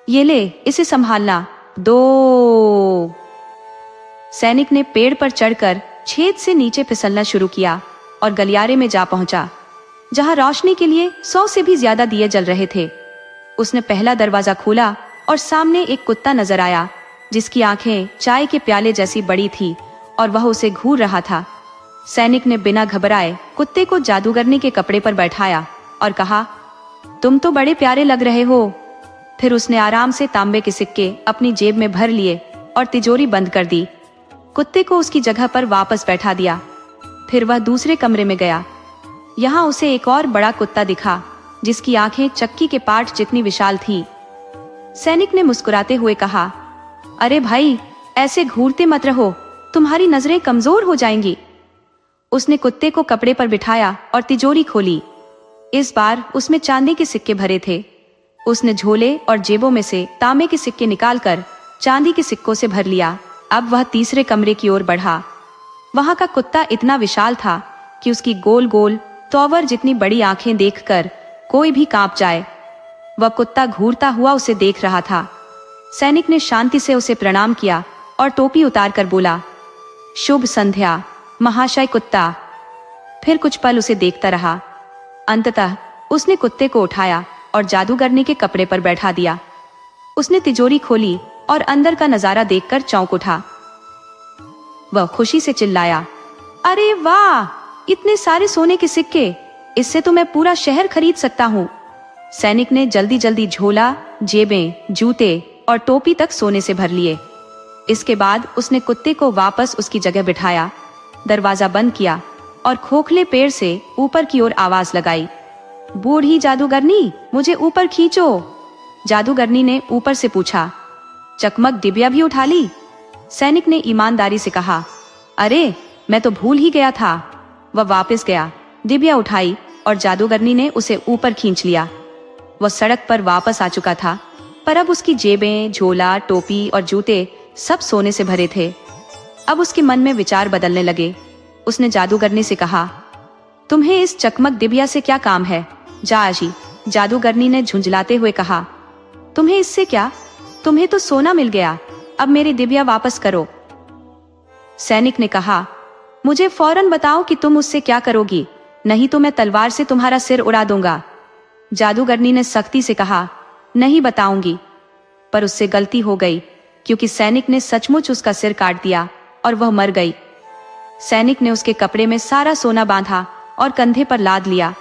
ये ले, इसे संभालना। दो। सैनिक ने पेड़ पर चढ़कर छेद से नीचे फिसलना शुरू किया और गलियारे में जा पहुंचा, जहां रोशनी के लिए 100 से भी ज्यादा दिए जल रहे थे। उसने पहला दरवाजा खोला और सामने एक कुत्ता नजर आया, जिसकी आंखें चाय के प्याले जैसी बड़ी थी और वह उसे घूर रहा था। सैनिक ने बिना घबराए कुत्ते को जादूगरनी के कपड़े पर बैठाया और कहा, तुम तो बड़े प्यारे लग रहे हो। फिर उसने आराम से तांबे के सिक्के अपनी जेब में भर लिए और तिजोरी बंद कर दी। कुत्ते को उसकी जगह पर वापस बैठा दिया। फिर वह दूसरे कमरे में गया। यहाँ उसे एक और बड़ा कुत्ता दिखा, जिसकी आंखें चक्की के पाट जितनी विशाल थी। सैनिक ने मुस्कुराते हुए कहा, अरे भाई, ऐसे घूरते मत रहो, तुम्हारी नजरें कमजोर हो जाएंगी। उसने कुत्ते को कपड़े पर बिठाया और तिजोरी खोली। इस बार उसमें चांदी के सिक्के भरे थे। उसने झोले और जेबों में से तांबे के सिक्के निकालकर चांदी के सिक्कों से भर लिया। अब वह तीसरे कमरे की ओर बढ़ा। वहां का कुत्ता इतना विशाल था कि उसकी गोल गोल तोवर जितनी बड़ी आंखें देखकर कोई भी कांप जाए। वह कुत्ता घूरता हुआ उसे देख रहा था। सैनिक ने शांति से उसे प्रणाम किया और टोपी उतारकर बोला, शुभ संध्या महाशय कुत्ता। फिर कुछ पल उसे देखता रहा। अंततः उसने कुत्ते को उठाया और जादूगरनी के कपड़े पर बैठा दिया। उसने तिजोरी खोली और अंदर का नजारा देखकर चौंक उठा। वह खुशी से चिल्लाया, अरे वाह, इतने सारे सोने के सिक्के, इससे तो मैं पूरा शहर खरीद सकता हूँ। सैनिक ने जल्दी जल्दी झोला, जेबें, जूते और टोपी तक सोने से भर लिए। इसके बाद उसने कुत्ते को वापस उसकी जगह बिठाया, दरवाजा बंद किया और खोखले पेड़ से ऊपर की ओर आवाज लगाई, बूढ़ी जादूगरनी, मुझे ऊपर खींचो। जादूगरनी ने ऊपर से पूछा, चकमक डिबिया भी उठा ली? सैनिक ने ईमानदारी से कहा, अरे मैं तो भूल ही गया था। वह वापस गया, डिबिया उठाई और जादूगरनी ने उसे ऊपर खींच लिया। वह सड़क पर वापस आ चुका था, पर अब उसकी जेबें, झोला, टोपी और जूते सब सोने से भरे थे। अब उसके मन में विचार बदलने लगे। उसने जादूगरनी से कहा, तुम्हें इस चकमक डिबिया से क्या काम है? जा आजी। जादूगरनी ने झुंझलाते हुए कहा, तुम्हें इससे क्या? तुम्हें तो सोना मिल गया, अब मेरी डिबिया वापस करो। सैनिक ने कहा, मुझे फौरन बताओ कि तुम उससे क्या करोगी, नहीं तो मैं तलवार से तुम्हारा सिर उड़ा दूंगा। जादूगरनी ने सख्ती से कहा, नहीं बताऊंगी। पर उससे गलती हो गई, क्योंकि सैनिक ने सचमुच उसका सिर काट दिया और वह मर गई। सैनिक ने उसके कपड़े में सारा सोना बांधा और कंधे पर लाद लिया।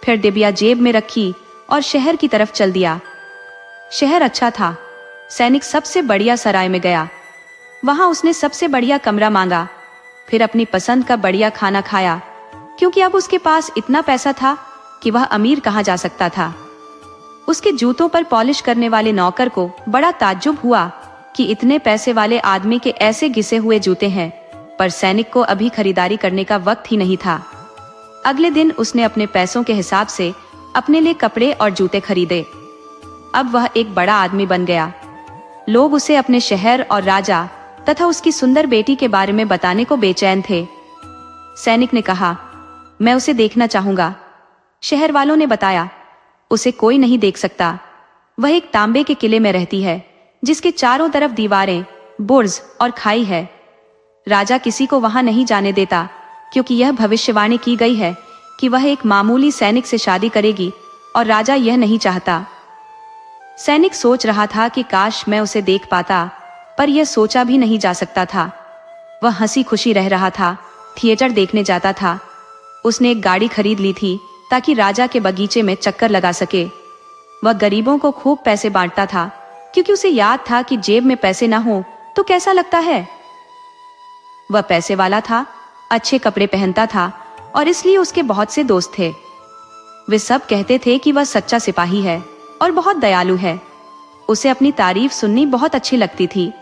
फिर डिबिया जेब में रखी और शहर की तरफ चल दिया। शहर अच्छा था। सैनिक सबसे बढ़िया सराय में गया। वहां उसने सबसे बढ़िया कमरा मांगा, फिर अपनी पसंद का बढ़िया खाना खाया, क्योंकि अब उसके पास इतना पैसा था कि वह अमीर कहा जा सकता था। उसके जूतों पर पॉलिश करने वाले नौकर को बड़ा ताज्जुब हुआ कि इतने पैसे वाले आदमी के ऐसे घिसे हुए जूते हैं, पर सैनिक को अभी खरीदारी करने का वक्त ही नहीं था। अगले दिन उसने अपने पैसों के हिसाब से अपने लिए कपड़े और जूते खरीदे। अब वह एक बड़ा आदमी बन गया। लोग उसे अपने शहर और राजा तथा उसकी सुंदर बेटी के बारे में बताने को बेचैन थे। सैनिक ने कहा, मैं उसे देखना चाहूंगा। शहर वालों ने बताया, उसे कोई नहीं देख सकता। वह एक तांबे के किले में रहती है, जिसके चारों तरफ दीवारें, बुर्ज और खाई है। राजा किसी को वहां नहीं जाने देता, क्योंकि यह भविष्यवाणी की गई है कि वह एक मामूली सैनिक से शादी करेगी, और राजा यह नहीं चाहता। सैनिक सोच रहा था कि काश मैं उसे देख पाता, पर यह सोचा भी नहीं जा सकता था। वह हंसी खुशी रह रहा था, थिएटर देखने जाता था। उसने एक गाड़ी खरीद ली थी ताकि राजा के बगीचे में चक्कर लगा सके। वह गरीबों को खूब पैसे बांटता था, क्योंकि उसे याद था कि जेब में पैसे ना हो तो कैसा लगता है। वह पैसे वाला था, अच्छे कपड़े पहनता था और इसलिए उसके बहुत से दोस्त थे। वे सब कहते थे कि वह सच्चा सिपाही है और बहुत दयालु है। उसे अपनी तारीफ सुननी बहुत अच्छी लगती थी,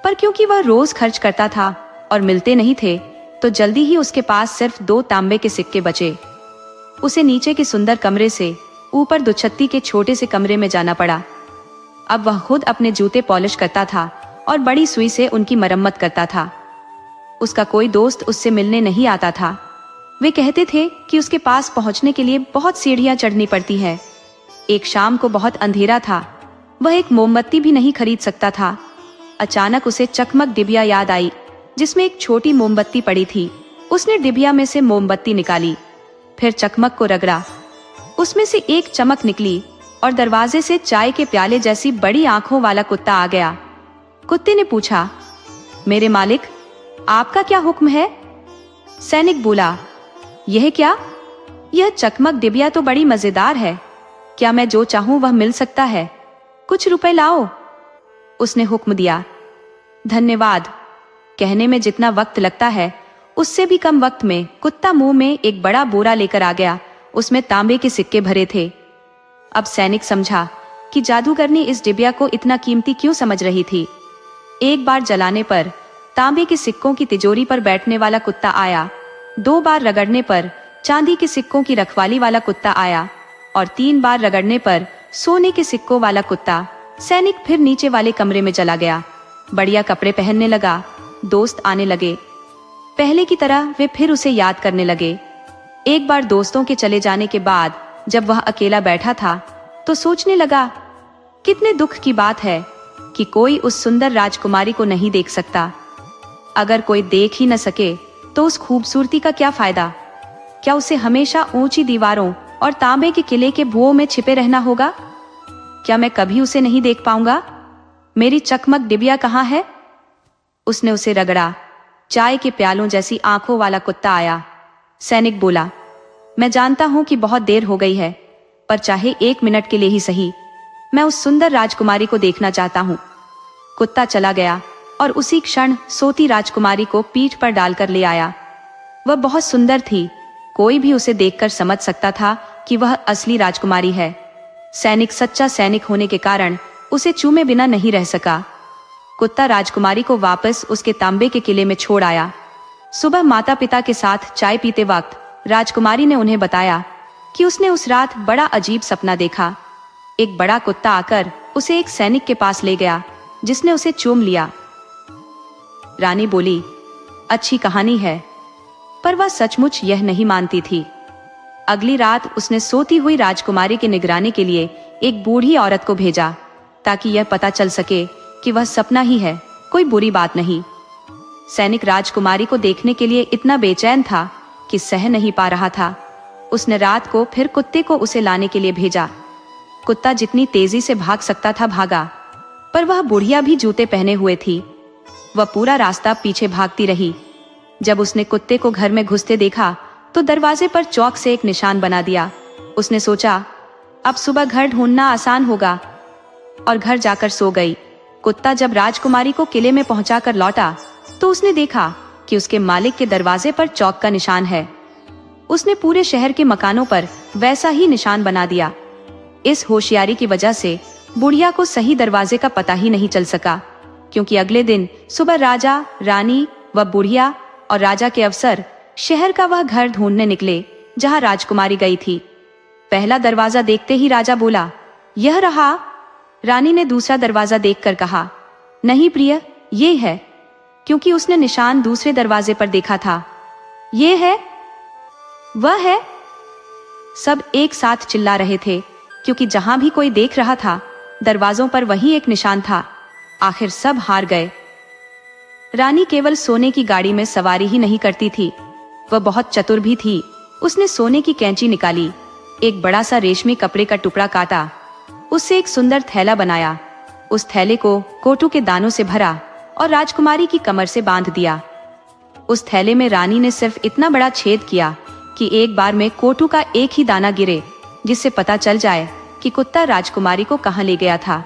पर क्योंकि वह रोज खर्च करता था और मिलते नहीं थे, तो जल्दी ही उसके पास सिर्फ 2 तांबे के सिक्के बचे। उसे नीचे के सुंदर कमरे से ऊपर दुछत्ती के छोटे से कमरे में जाना पड़ा। अब वह खुद अपने जूते पॉलिश करता था और बड़ी सुई से उनकी मरम्मत करता था। उसका कोई दोस्त उससे मिलने नहीं आता था। वे कहते थे कि उसके पास पहुंचने के लिए बहुत सीढ़ियां चढ़नी पड़ती है। एक शाम को बहुत अंधेरा था, वह एक मोमबत्ती भी नहीं खरीद सकता था। अचानक उसे चकमक डिबिया याद आई, जिसमें एक छोटी मोमबत्ती पड़ी थी। उसने डिबिया में से मोमबत्ती निकाली, फिर चकमक को रगड़ा। उसमें से एक चमक निकली और दरवाजे से चाय के प्याले जैसी बड़ी आंखों वाला कुत्ता आ गया। कुत्ते ने पूछा, मेरे मालिक, आपका क्या हुक्म है? सैनिक बोला, यह क्या? यह चकमक डिबिया तो बड़ी मजेदार है। क्या मैं जो चाहूं वह मिल सकता है? कुछ रुपए लाओ। उसने हुक्म दिया। धन्यवाद। कहने में जितना वक्त लगता है, उससे भी कम वक्त में कुत्ता मुंह में एक बड़ा बोरा लेकर आ गया। उसमें तांबे के सिक्के भरे थे। अब सैनिक समझा कि जादूगरनी इस डिबिया को इतना कीमती क्यों समझ रही थी। एक बार जलाने पर तांबे के सिक्कों की तिजोरी पर बैठने वाला कुत्ता आया, 2 बार रगड़ने पर चांदी के सिक्कों की रखवाली वाला कुत्ता आया और 3 बार रगड़ने पर सोने के सिक्कों वाला कुत्ता। सैनिक फिर नीचे वाले कमरे में चला गया, बढ़िया कपड़े पहनने लगा। दोस्त आने लगे। पहले की तरह वे फिर उसे याद करने लगे। एक बार दोस्तों के चले जाने के बाद जब वह अकेला बैठा था, तो सोचने लगा, कितने दुख की बात है कि कोई उस सुंदर राजकुमारी को नहीं देख सकता। अगर कोई देख ही न सके तो उस खूबसूरती का क्या फायदा? क्या उसे हमेशा ऊंची दीवारों और तांबे के किले के भुओं में छिपे रहना होगा? क्या मैं कभी उसे नहीं देख पाऊंगा? मेरी चकमक डिबिया कहाँ है? उसने उसे रगड़ा। चाय के प्यालों जैसी आंखों वाला कुत्ता आया। सैनिक बोला, मैं जानता हूं कि बहुत देर हो गई है, पर चाहे 1 मिनट के लिए ही सही, मैं उस सुंदर राजकुमारी को देखना चाहता हूं। कुत्ता चला गया और उसी क्षण सोती राजकुमारी को पीठ पर डालकर ले आया। वह बहुत सुंदर थी, कोई भी उसे देखकर समझ सकता था कि वह असली राजकुमारी है। सैनिक सच्चा सैनिक होने के कारण उसे चूमे बिना नहीं रह सका। कुत्ता राजकुमारी को वापस उसके तांबे के किले में छोड़ आया। सुबह माता पिता के साथ चाय पीते वक्त राजकुमारी ने उन्हें बताया कि उसने उस रात बड़ा अजीब सपना देखा। एक बड़ा कुत्ता आकर उसे एक सैनिक के पास ले गया, जिसने उसे चूम लिया। रानी बोली, अच्छी कहानी है, पर वह सचमुच यह नहीं मानती थी। अगली रात उसने सोती हुई राजकुमारी की निगरानी के लिए एक बूढ़ी औरत को भेजा, ताकि यह पता चल सके कि वह सपना ही है, कोई बुरी बात नहीं। सैनिक राजकुमारी को देखने के लिए इतना बेचैन था कि सह नहीं पा रहा था। उसने रात को फिर कुत्ते को उसे लाने के लिए भेजा। कुत्ता जितनी तेजी से भाग सकता था भागा, पर वह बुढ़िया भी जूते पहने हुए थी। वह पूरा रास्ता पीछे भागती रही। जब उसने कुत्ते को घर में घुसते देखा तो दरवाजे पर चौक से एक निशान बना दिया। उसने सोचा, अब सुबह घर ढूंढना आसान होगा, और घर जाकर सो गई। कुत्ता जब राजकुमारी को किले में पहुंचाकर लौटा तो उसने देखा कि उसके मालिक के दरवाजे पर चौक का निशान है। उसने पूरे शहर के मकानों पर वैसा ही निशान बना दिया। इस होशियारी की वजह से बुढ़िया को सही दरवाजे का पता ही नहीं चल सका, क्योंकि अगले दिन सुबह राजा, रानी व बुढ़िया और राजा के अफसर शहर का वह घर ढूंढने निकले जहां राजकुमारी गई थी। पहला दरवाजा देखते ही राजा बोला, यह रहा। रानी ने दूसरा दरवाजा देखकर कहा, नहीं प्रिय, ये है, क्योंकि उसने निशान दूसरे दरवाजे पर देखा था। ये है, वह है। सब एक साथ चिल्ला रहे थे, क्योंकि जहां भी कोई देख रहा था दरवाजों पर वही एक निशान था। आखिर सब हार गए। रानी केवल सोने की गाड़ी में सवारी ही नहीं करती थी, वह बहुत चतुर भी थी। उसने सोने की कैंची निकाली, एक बड़ा सा रेशमी कपड़े का टुकड़ा काटा, उससे एक सुंदर थैला बनाया। उस थैले को कोटू के दानों से भरा और राजकुमारी की कमर से बांध दिया। उस थैले में रानी ने सिर्फ इतना बड़ा छेद किया कि एक बार में कोटू का एक ही दाना गिरे, जिससे पता चल जाए कि कुत्ता राजकुमारी को कहां ले गया था।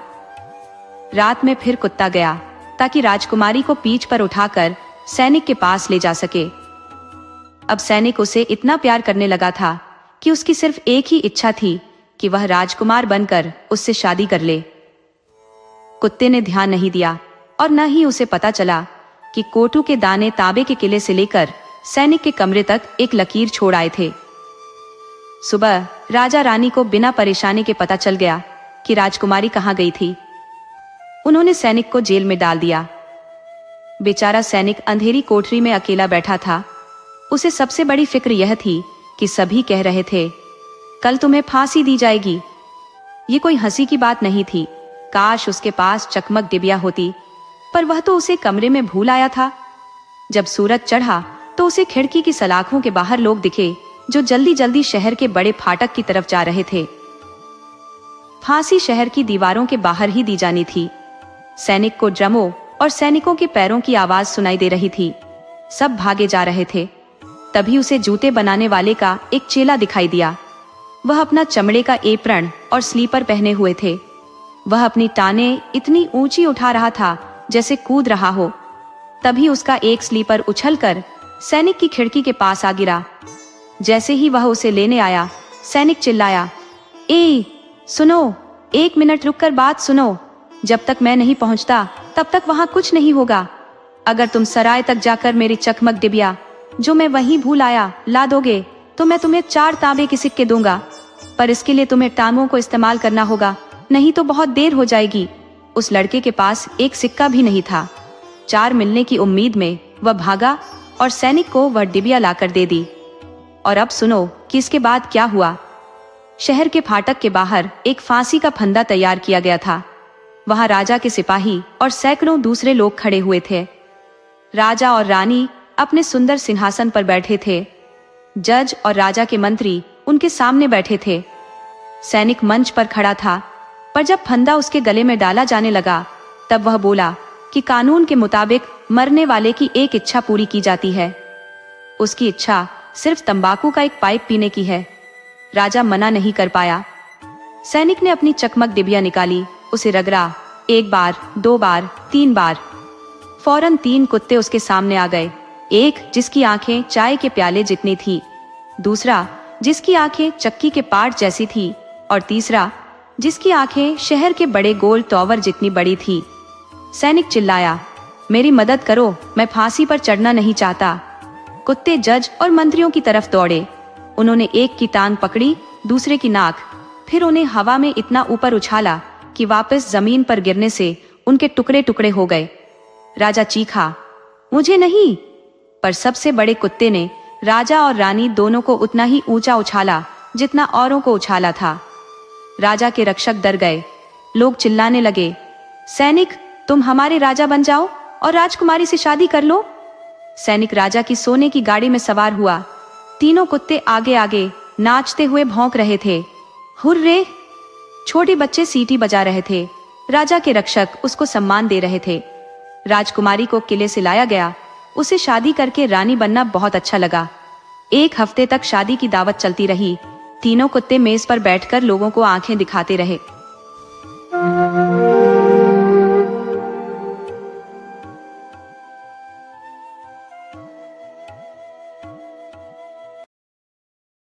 रात में फिर कुत्ता गया ताकि राजकुमारी को पीठ पर उठाकर सैनिक के पास ले जा सके। अब सैनिक उसे इतना प्यार करने लगा था कि उसकी सिर्फ एक ही इच्छा थी कि वह राजकुमार बनकर उससे शादी कर ले। कुत्ते ने ध्यान नहीं दिया और न ही उसे पता चला कि कोटू के दाने तांबे के किले से लेकर सैनिक के कमरे तक एक लकीर छोड़ आए थे। सुबह राजा रानी को बिना परेशानी के पता चल गया कि राजकुमारी कहाँ गई थी। उन्होंने सैनिक को जेल में डाल दिया। बेचारा सैनिक अंधेरी कोठरी में अकेला बैठा था। उसे सबसे बड़ी फिक्र यह थी कि सभी कह रहे थे, कल तुम्हें फांसी दी जाएगी। ये कोई हंसी की बात नहीं थी। काश उसके पास चकमक डिबिया होती, पर वह तो उसे कमरे में भूल आया था। जब सूरज चढ़ा तो उसे खिड़की की सलाखों के बाहर लोग दिखे जो जल्दी जल्दी शहर के बड़े फाटक की तरफ जा रहे थे। फांसी शहर की दीवारों के बाहर ही दी जानी थी। सैनिक को ड्रमों और सैनिकों के पैरों की आवाज सुनाई दे रही थी। सब भागे जा रहे थे। तभी उसे जूते बनाने वाले का एक चेला दिखाई दिया। वह अपना चमड़े का एप्रन और स्लीपर पहने हुए थे। वह अपनी टाने इतनी ऊंची उठा रहा था जैसे कूद रहा हो। तभी उसका एक स्लीपर उछलकर सैनिक की खिड़की के पास आ गिरा। जैसे ही वह उसे लेने आया, सैनिक चिल्लाया, ए सुनो, 1 मिनट रुककर बात सुनो। जब तक मैं नहीं पहुंचता तब तक वहां कुछ नहीं होगा। अगर तुम सराय तक जाकर मेरी चकमक डिबिया जो मैं वहीं भूल आया ला दोगे तो मैं तुम्हें 4 तांबे के सिक्के दूंगा। पर इसके लिए तुम्हें टांगों को इस्तेमाल करना होगा, नहीं तो बहुत देर हो जाएगी। उस लड़के के पास एक सिक्का भी नहीं था। 4 मिलने की उम्मीद में वह भागा और सैनिक को वह डिबिया लाकर दे दी। और अब सुनो कि इसके बाद क्या हुआ। शहर के फाटक के बाहर एक फांसी का फंदा तैयार किया गया था। वहां राजा के सिपाही और सैकड़ों दूसरे लोग खड़े हुए थे। राजा और रानी अपने सुंदर सिंहासन पर बैठे थे। जज और राजा के मंत्री उनके सामने बैठे थे। सैनिक मंच पर खड़ा था, पर जब फंदा उसके गले में डाला जाने लगा तब वह बोला कि कानून के मुताबिक मरने वाले की एक इच्छा पूरी की जाती है। उसकी इच्छा सिर्फ तंबाकू का एक पाइप पीने की है। राजा मना नहीं कर पाया। सैनिक ने अपनी चकमक डिबिया निकाली, उसे रगड़ा, 1 बार, 2 बार, 3 बार। फौरन 3 कुत्ते उसके सामने आ गए। एक जिसकी आंखें चाय के प्याले जितनी थी, दूसरा जिसकी आंखें चक्की के पाट जैसी थी, और तीसरा जिसकी आंखें शहर के बड़े गोल टॉवर जितनी बड़ी थी। सैनिक चिल्लाया, मेरी मदद करो, मैं फांसी पर चढ़ना नहीं चाहता। कुत्ते जज और मंत्रियों की तरफ दौड़े। उन्होंने एक की टांग पकड़ी, दूसरे की नाक, फिर उन्हें हवा में इतना ऊपर उछाला कि वापस जमीन पर गिरने से उनके टुकड़े टुकड़े हो गए। राजा चीखा, मुझे नहीं। पर सबसे बड़े कुत्ते ने राजा और रानी दोनों को उतना ही ऊंचा उछाला जितना औरों को उछाला था। राजा के रक्षक डर गए। लोग चिल्लाने लगे, सैनिक, तुम हमारे राजा बन जाओ और राजकुमारी से शादी कर लो। सैनिक राजा की सोने की गाड़ी में सवार हुआ। तीनों कुत्ते आगे आगे नाचते हुए भौंक रहे थे। हुर्रे! छोटे बच्चे सीटी बजा रहे थे। राजा के रक्षक उसको सम्मान दे रहे थे। राजकुमारी को किले से लाया गया। उसे शादी करके रानी बनना बहुत अच्छा लगा। 1 हफ्ते तक शादी की दावत चलती रही। तीनों कुत्ते मेज पर बैठकर लोगों को आंखें दिखाते रहे।